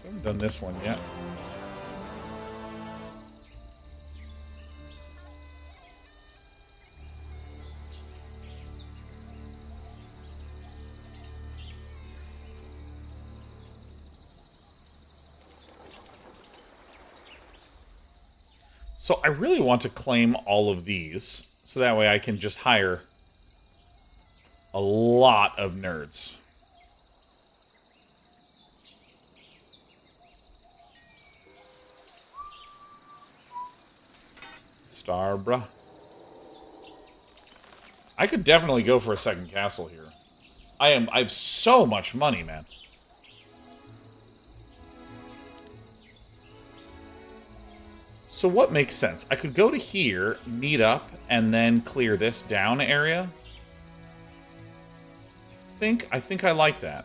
Haven't done this one yet. So I really want to claim all of these, so that way I can just hire a lot of nerds. Starbra. I could definitely go for a second castle here. I have so much money, man. So what makes sense? I could go to here, meet up, and then clear this down area. I think I like that.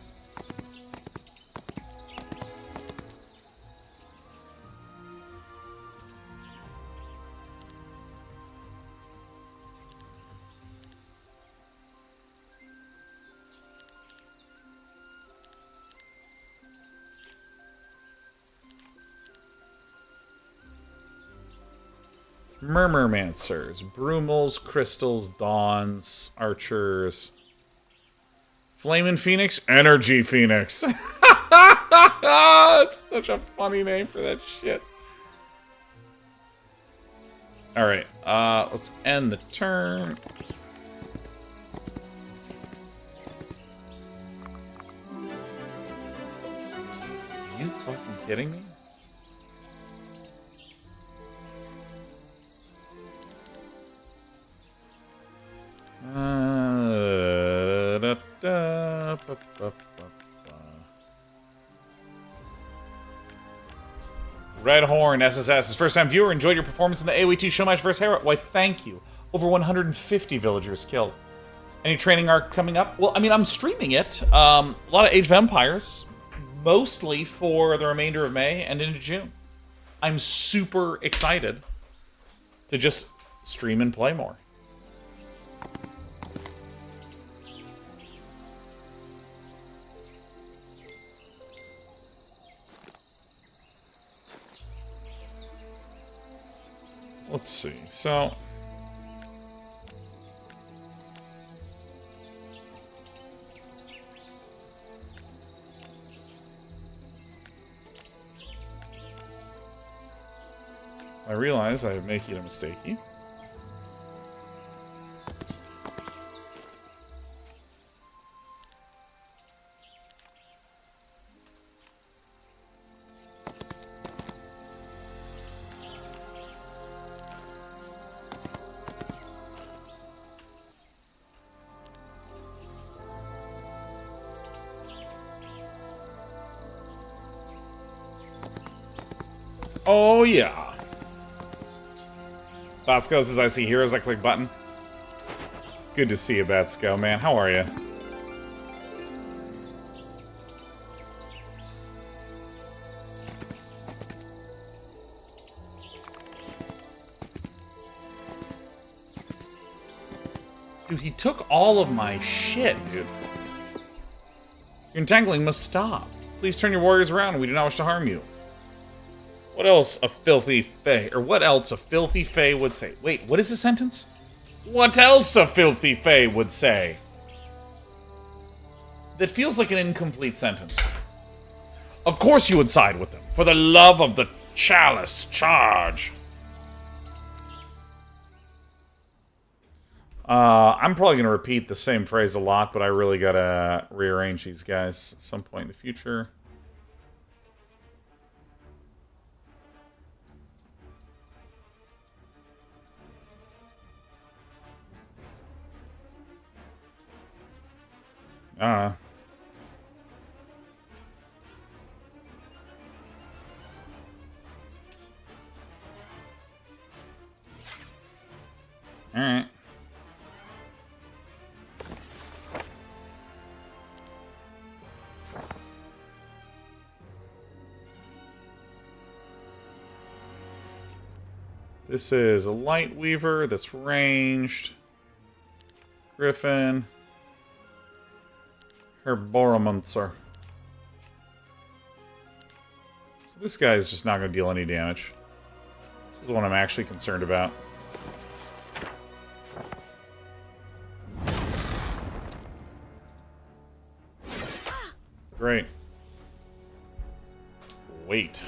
Murmurmancers, Brumels, Crystals, Dawns, Archers, Flamin' Phoenix, Energy Phoenix. It's such a funny name for that shit. Alright, let's end the turn. Are you fucking kidding me? Red Horn SSS is first time viewer. Enjoyed your performance in the AOT show match versus Hera. Why, thank you. Over 150 villagers killed. Any training arc coming up? Well, I mean, I'm streaming it. A lot of Age of Empires, mostly for the remainder of May and into June. I'm super excited to just stream and play more. Let's see, so... I realize I am making a mistake. Oh, yeah. Basco says, I see heroes, I click button. Good to see you, Batsko, man. How are you? Dude, he took all of my shit, dude. Your entangling must stop. Please turn your warriors around. We do not wish to harm you. What else a filthy fae, or what else a filthy fae would say? Wait, what is the sentence? What else a filthy fae would say? That feels like an incomplete sentence. Of course you would side with them, for the love of the chalice charge. I'm probably going to repeat the same phrase a lot, but I really got to rearrange these guys at some point in the future. I don't know. Alright. This is a Light Weaver that's ranged. Griffin. Herboromancer. So this guy is just not going to deal any damage. This is the one I'm actually concerned about. Great. Wait.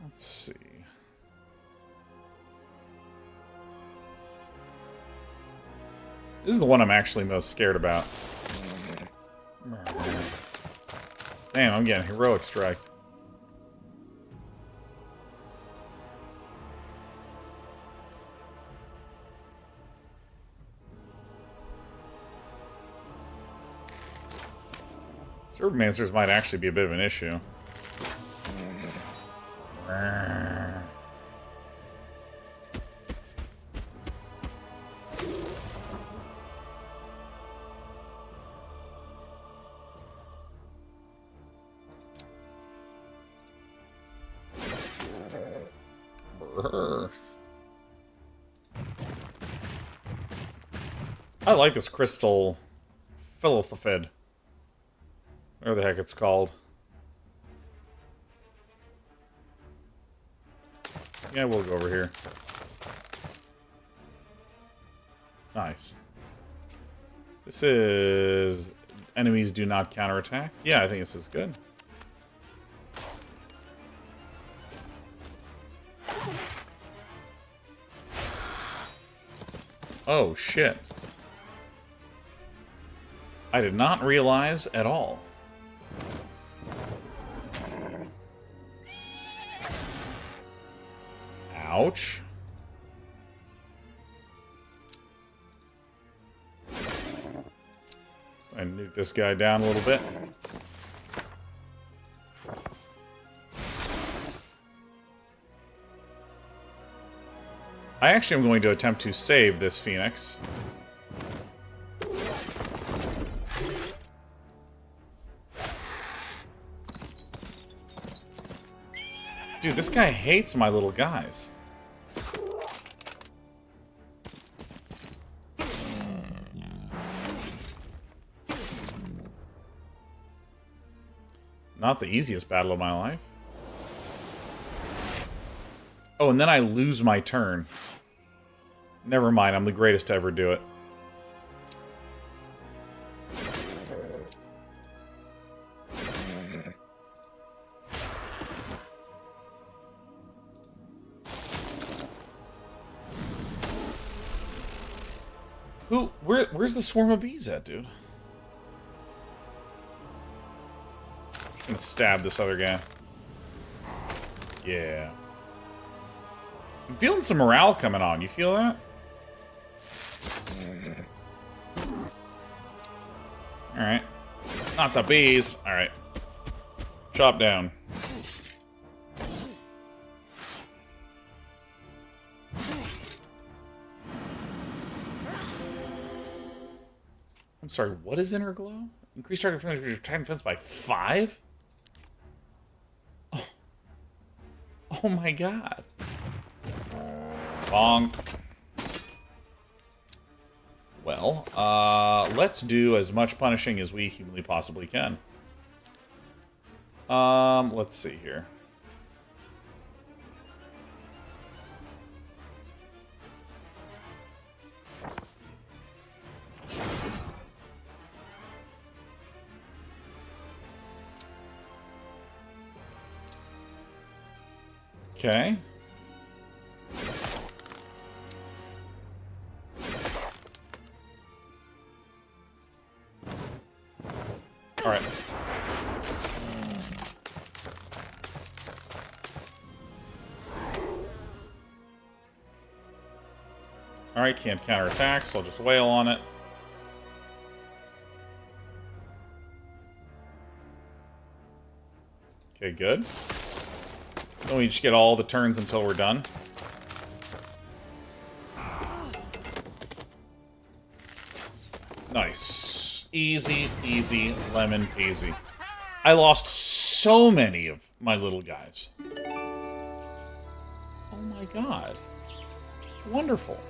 Let's see. This is the one I'm actually most scared about. Damn, I'm getting heroic strike. Urbanmancers might actually be a bit of an issue. I like this crystal philosophid. Whatever the heck it's called. Yeah, we'll go over here. Nice. This is... Enemies do not counterattack. Yeah, I think this is good. Oh, shit. I did not realize at all. Ouch. I nuke this guy down a little bit. I actually am going to attempt to save this Phoenix. Dude, this guy hates my little guys. Not the easiest battle of my life. Oh, and then I lose my turn. Never mind, I'm the greatest to ever do it. Where's the swarm of bees at, dude? I'm gonna stab this other guy. Yeah. I'm feeling some morale coming on. You feel that? Alright. Not the bees. Alright. Chop down. I'm sorry, what is Inner Glow? Increase target defense by 5? Oh. Oh my god. Bonk. Well, let's do as much punishing as we humanly possibly can. Let's see here. Okay. All right. All right, can't counterattack, so I'll just wail on it. Okay, good. So we just get all the turns until we're done. Nice. Easy, easy, lemon peasy. I lost so many of my little guys. Oh my god. Wonderful.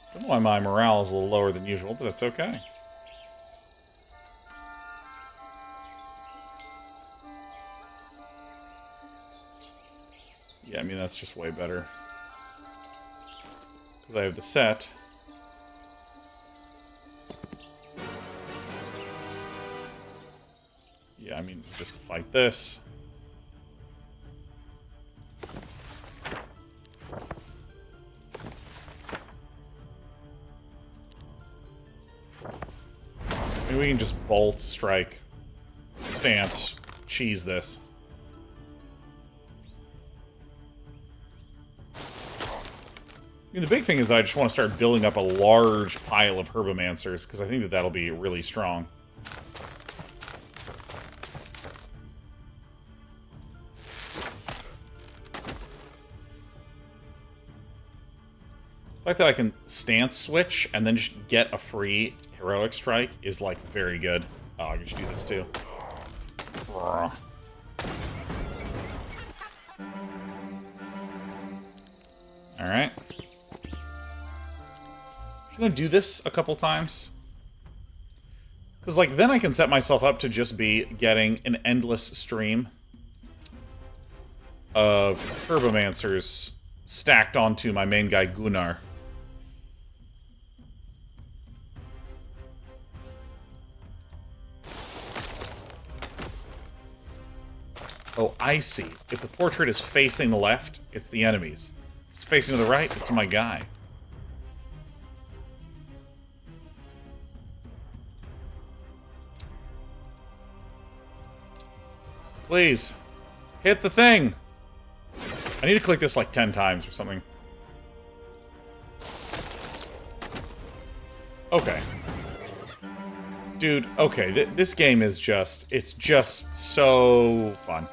I don't know why my morale is a little lower than usual, but that's okay. Yeah, I mean, that's just way better. Because I have the set. Yeah, I mean, just fight this. Maybe we can just bolt, strike, stance, cheese this. I mean, the big thing is that I just want to start building up a large pile of herbomancers, because I think that that'll be really strong. If fact that I can stance switch and then just get a free heroic strike is, like, very good. Oh, I can just do this, too. Alright. I'm gonna do this a couple times. Because, like, then I can set myself up to just be getting an endless stream of Herbomancers stacked onto my main guy, Gunnar. Oh, I see. If the portrait is facing the left, it's the enemies. If it's facing to the right, it's my guy. Please. Hit the thing! I need to click this like 10 times or something. Okay. Dude, okay, this game is just... It's just so fun.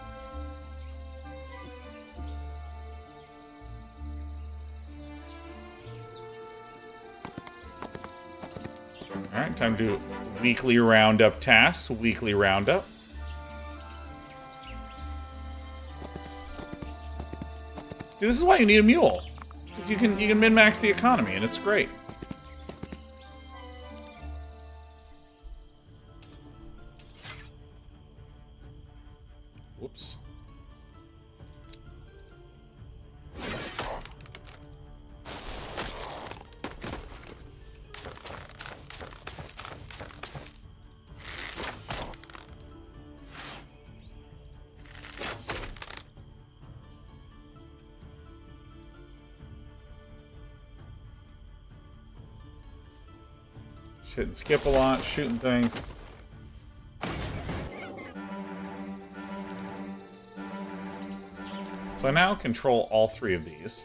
Alright, time to do weekly roundup tasks. Weekly roundup. Dude, this is why you need a mule. Because you can min-max the economy, and it's great. Whoops. Hit and skip a lot, shooting things. So I now control all three of these.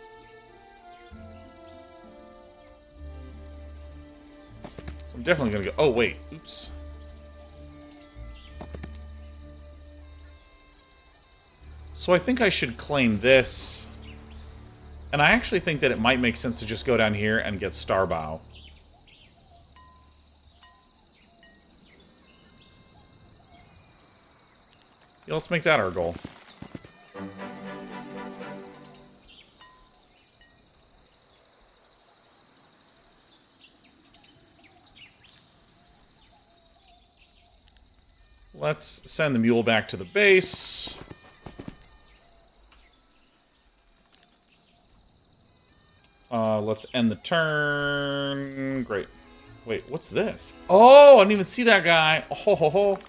So I'm definitely gonna go... Oh, wait. Oops. So I think I should claim this. And I actually think that it might make sense to just go down here and get Starbow. Yeah, let's make that our goal. Let's send the mule back to the base. Let's end the turn. Great. Wait, what's this? Oh, I didn't even see that guy. Oh, ho, ho, ho.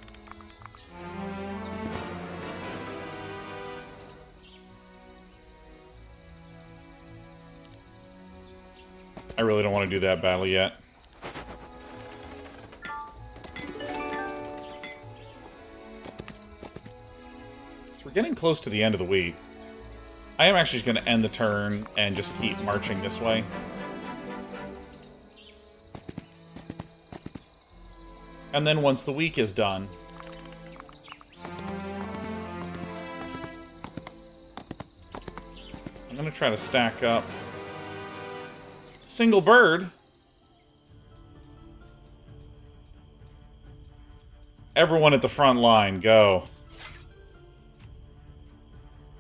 I really don't want to do that battle yet. So we're getting close to the end of the week. I am actually just going to end the turn and just keep marching this way. And then once the week is done, I'm going to try to stack up single bird. Everyone at the front line, go.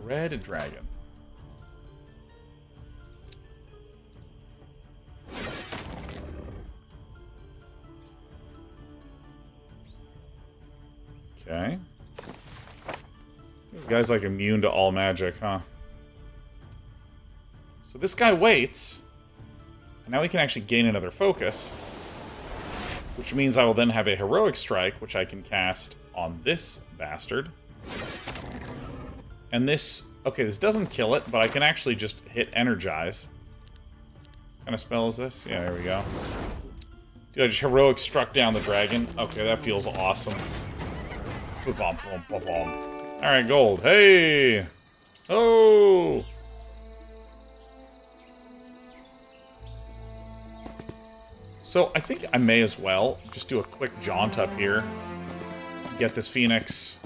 Red dragon. Okay. This guy's like immune to all magic, huh? So this guy waits. And now we can actually gain another focus. Which means I will then have a heroic strike, which I can cast on this bastard. And this... Okay, this doesn't kill it, but I can actually just hit energize. What kind of spell is this? Yeah, there we go. Dude, I just heroic struck down the dragon. Okay, that feels awesome. Alright, gold. Hey! Oh! So, I think I may as well just do a quick jaunt up here. Get this phoenix.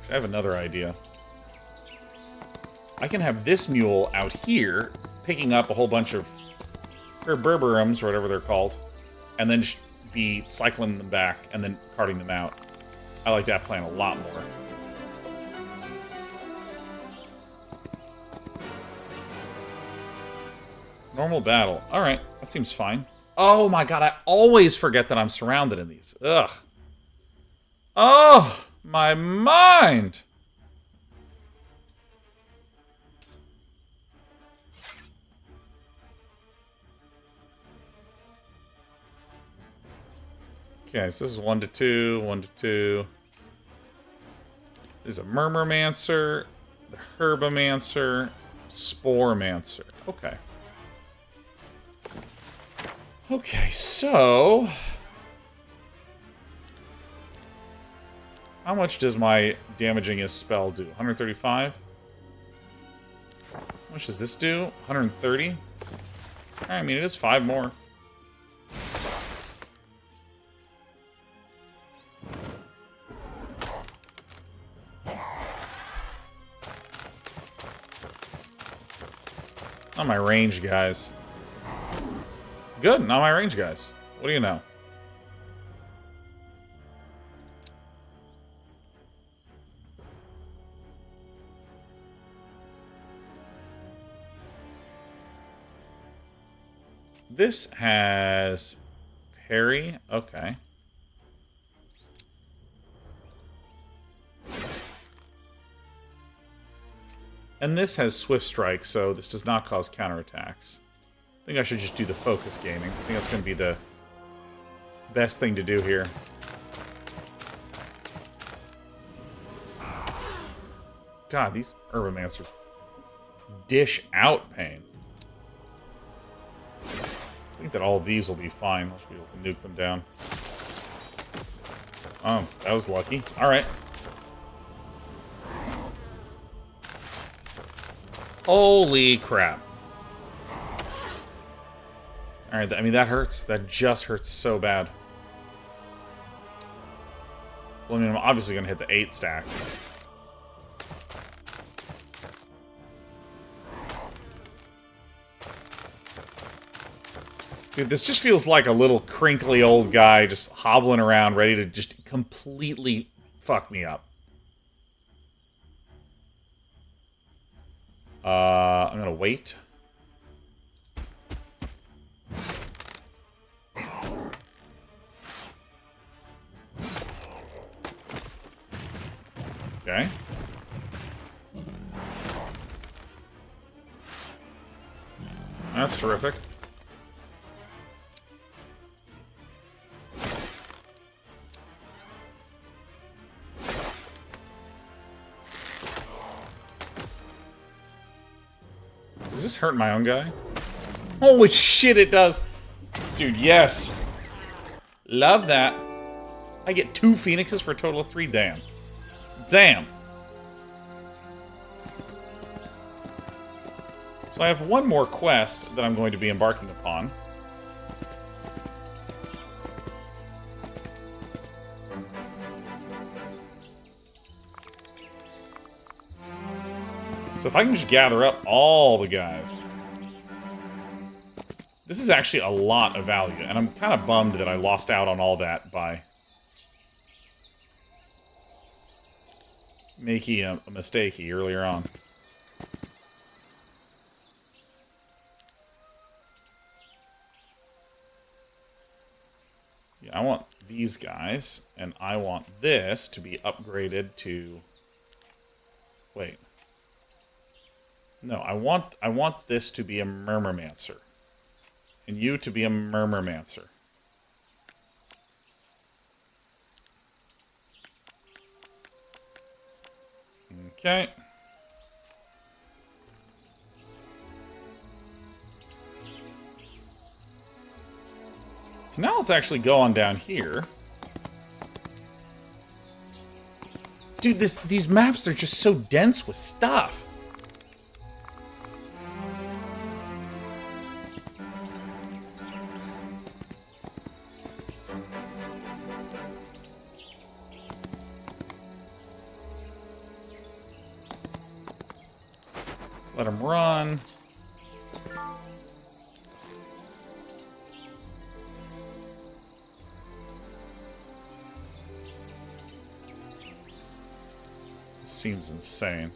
I have another idea. I can have this mule out here picking up a whole bunch of Berberums, or whatever they're called, and then be cycling them back and then carting them out. I like that plan a lot more. Normal battle. Alright, that seems fine. Oh my god, I always forget that I'm surrounded in these. Ugh. Oh, my mind! Okay, so this is 1 to 2, 1 to 2. There's a Murmurmancer, the Herbomancer, Sporemancer. Okay. Okay, so... how much does my damaging his spell do? 135? How much does this do? 130? I mean, it is 5 more. Not my range, guys. Good, not my range, guys. What do you know? This has parry. Okay. And this has Swift Strike, so this does not cause counterattacks. I think I should just do the focus gaming. I think that's going to be the best thing to do here. God, these Herbomancers dish out pain. I think that all of these will be fine. I'll just be able to nuke them down. Oh, that was lucky. Alright. Holy crap. Alright, I mean, that hurts. That just hurts so bad. Well, I mean, I'm obviously going to hit the 8 stack. Dude, this just feels like a little crinkly old guy just hobbling around, ready to just completely fuck me up. I'm gonna wait. Okay. That's terrific. Does this hurt my own guy? Holy shit, it does! Dude, yes! Love that. I get 2 Phoenixes for a total of 3. Damn. Damn! So I have one more quest that I'm going to be embarking upon. So if I can just gather up all the guys. This is actually a lot of value, and I'm kind of bummed that I lost out on all that by making a mistakey earlier on. Yeah, I want these guys, and I want this to be upgraded to... Wait. No, I want this to be a Murmurmancer. And you to be a Murmurmancer. Okay. So now let's actually go on down here. Dude, these maps are just so dense with stuff. Let him run. This seems insane.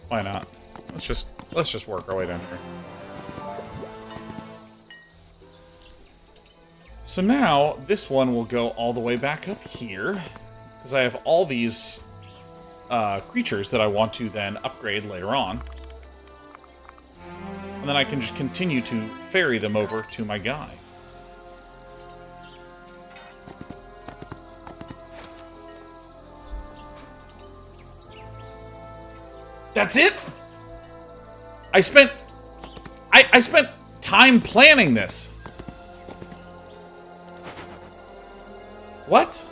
Why not? Let's just work our way down here. So now this one will go all the way back up here because I have all these creatures that I want to then upgrade later on. And then I can just continue to ferry them over to my guy. That's it? I spent time planning this. What?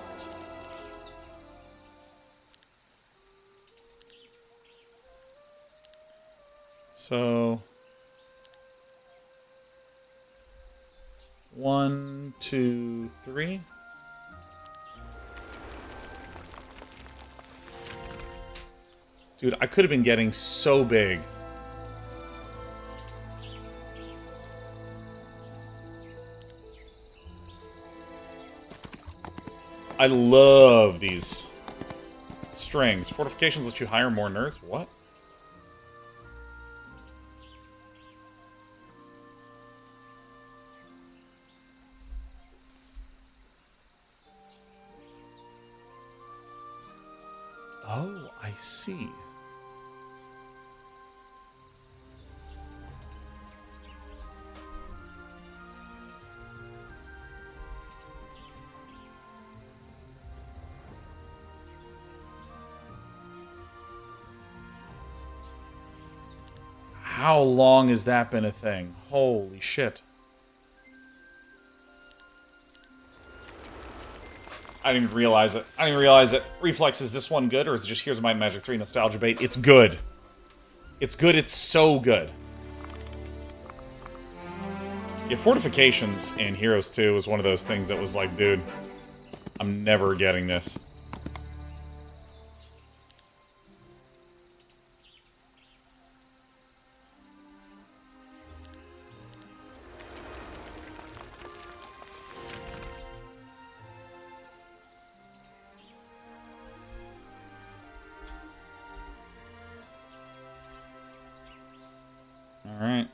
So 1, 2, 3. Dude, I could have been getting so big. I love these strings. Fortifications let you hire more nerds? What? Oh, I see. How long has that been a thing? Holy shit. I didn't even realize it. I didn't even realize it. Reflex, is this one good, or is it just Here's Might and Magic 3 Nostalgia Bait? It's good. It's good. It's so good. Yeah, Fortifications in Heroes 2 was one of those things that was like, dude, I'm never getting this. Alright.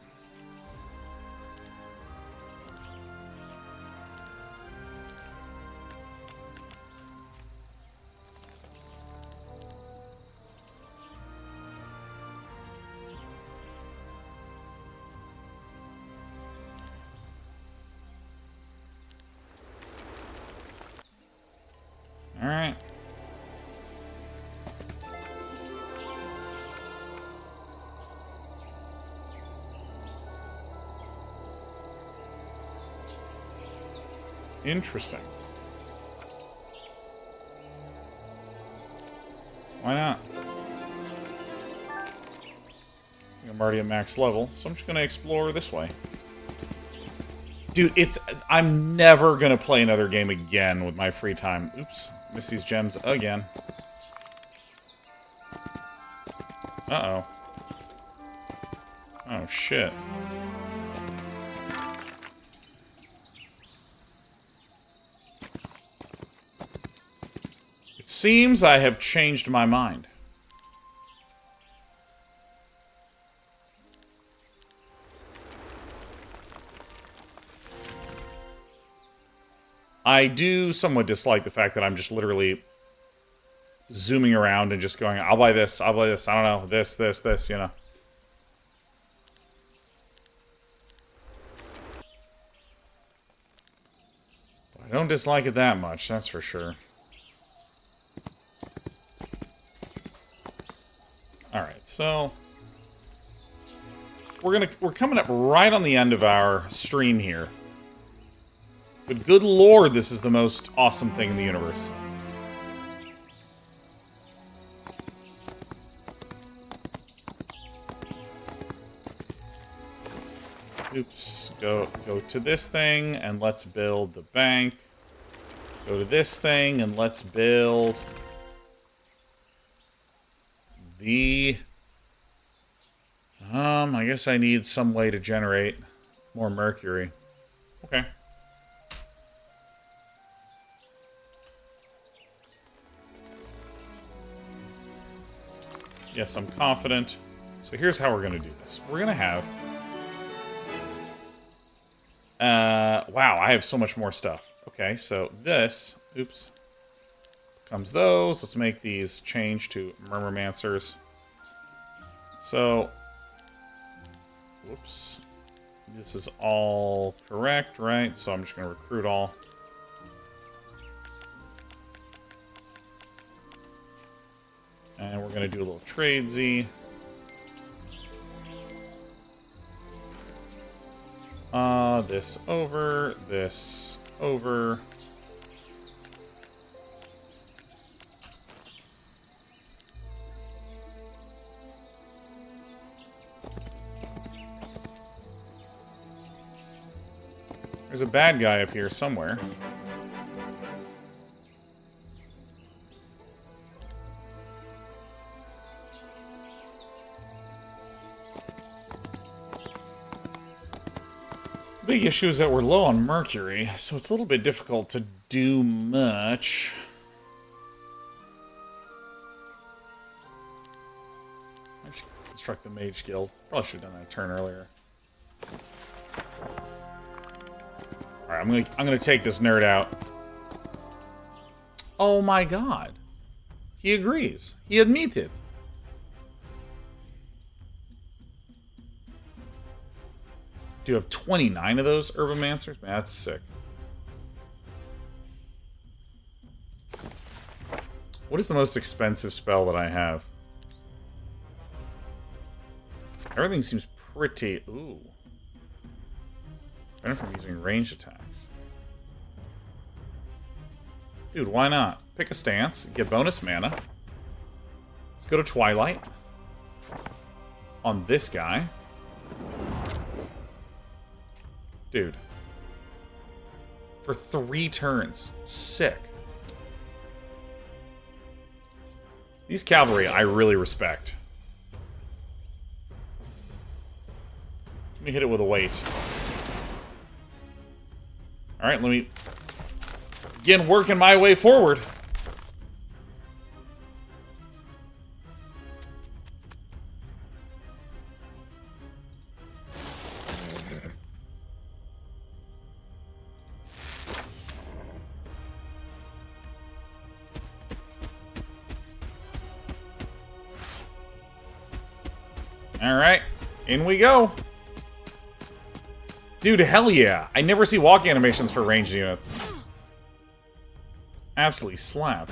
Alright. Interesting. Why not? I'm already at max level, so I'm just gonna explore this way. Dude, I'm never gonna play another game again with my free time. Oops, missed these gems again. Uh-oh. Oh, shit. It seems I have changed my mind. I do somewhat dislike the fact that I'm just literally zooming around and just going, I'll buy this, I don't know, this, you know. But I don't dislike it that much, that's for sure. Alright, so we're coming up right on the end of our stream here. But good lord, this is the most awesome thing in the universe. Oops. Go to this thing, and let's build the bank. Go to this thing, and let's build the... I guess I need some way to generate more mercury. Okay. Yes, I'm confident. So here's how we're going to do this. We're going to have... wow, I have so much more stuff. Okay, so this... Oops. Comes those. Let's make these change to Murmurmancers. So... Whoops. This is all correct, right? So I'm just going to recruit all. And we're going to do a little tradesy. This over, this over. There's a bad guy up here somewhere. Big issue is that we're low on mercury, so it's a little bit difficult to do much. I should construct the Mage Guild. Probably should have done that a turn earlier. Alright, I'm gonna take this nerd out. Oh my god. He agrees. He admitted. Do you have 29 of those Urbomancers? Man, that's sick. What is the most expensive spell that I have? Everything seems pretty... Ooh. Better from using ranged attacks. Dude, why not? Pick a stance, get bonus mana. Let's go to Twilight. On this guy. Dude. For 3 turns. Sick. These cavalry, I really respect. Let me hit it with a weight. Alright, let me begin working my way forward. Alright, in we go. Dude, hell yeah. I never see walk animations for ranged units. Absolutely slap.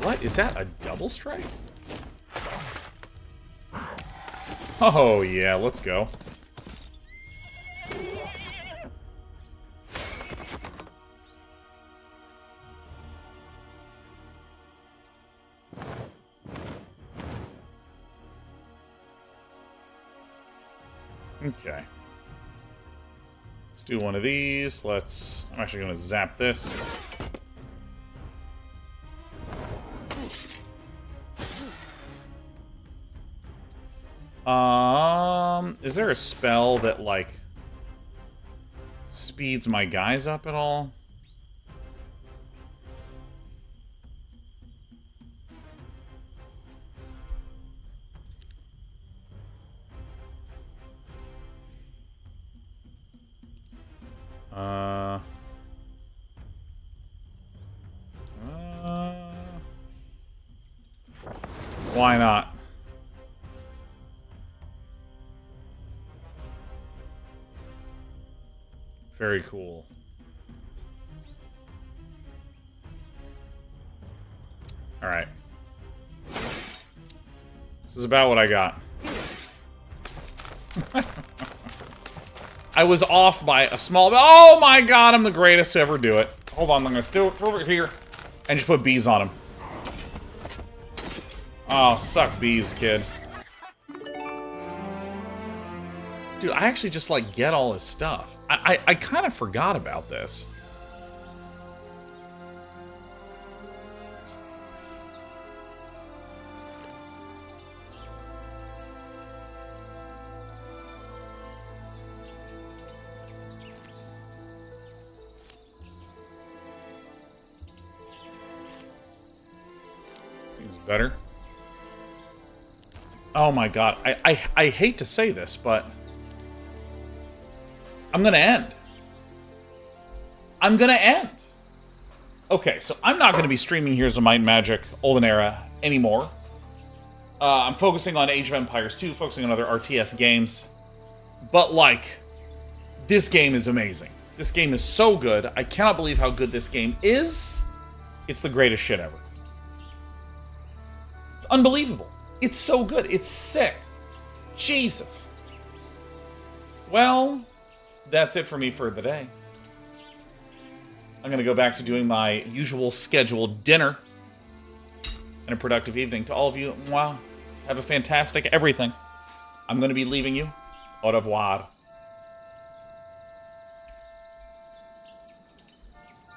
What? Is that a double strike? Oh, yeah, let's go. Okay. Let's do one of these. I'm actually going to zap this. Is there a spell that, like, speeds my guys up at all? Why not? Very cool. Alright. This is about what I got. I was off by a small... Oh my god, I'm the greatest to ever do it. Hold on, I'm gonna steal it over here and just put bees on him. Oh, suck bees, kid. Dude, I actually just, like, get all his stuff. I kind of forgot about this. Seems better. Oh my god. I hate to say this, but I'm gonna end. I'm gonna end. Okay, so I'm not gonna be streaming Heroes of Might and Magic Olden Era anymore. I'm focusing on Age of Empires 2, focusing on other RTS games. But, like, this game is amazing. This game is so good. I cannot believe how good this game is. It's the greatest shit ever. It's unbelievable. It's so good. It's sick. Jesus. Well, that's it for me for the day. I'm going to go back to doing my usual scheduled dinner. And a productive evening. To all of you, mwah, have a fantastic everything. I'm going to be leaving you. Au revoir.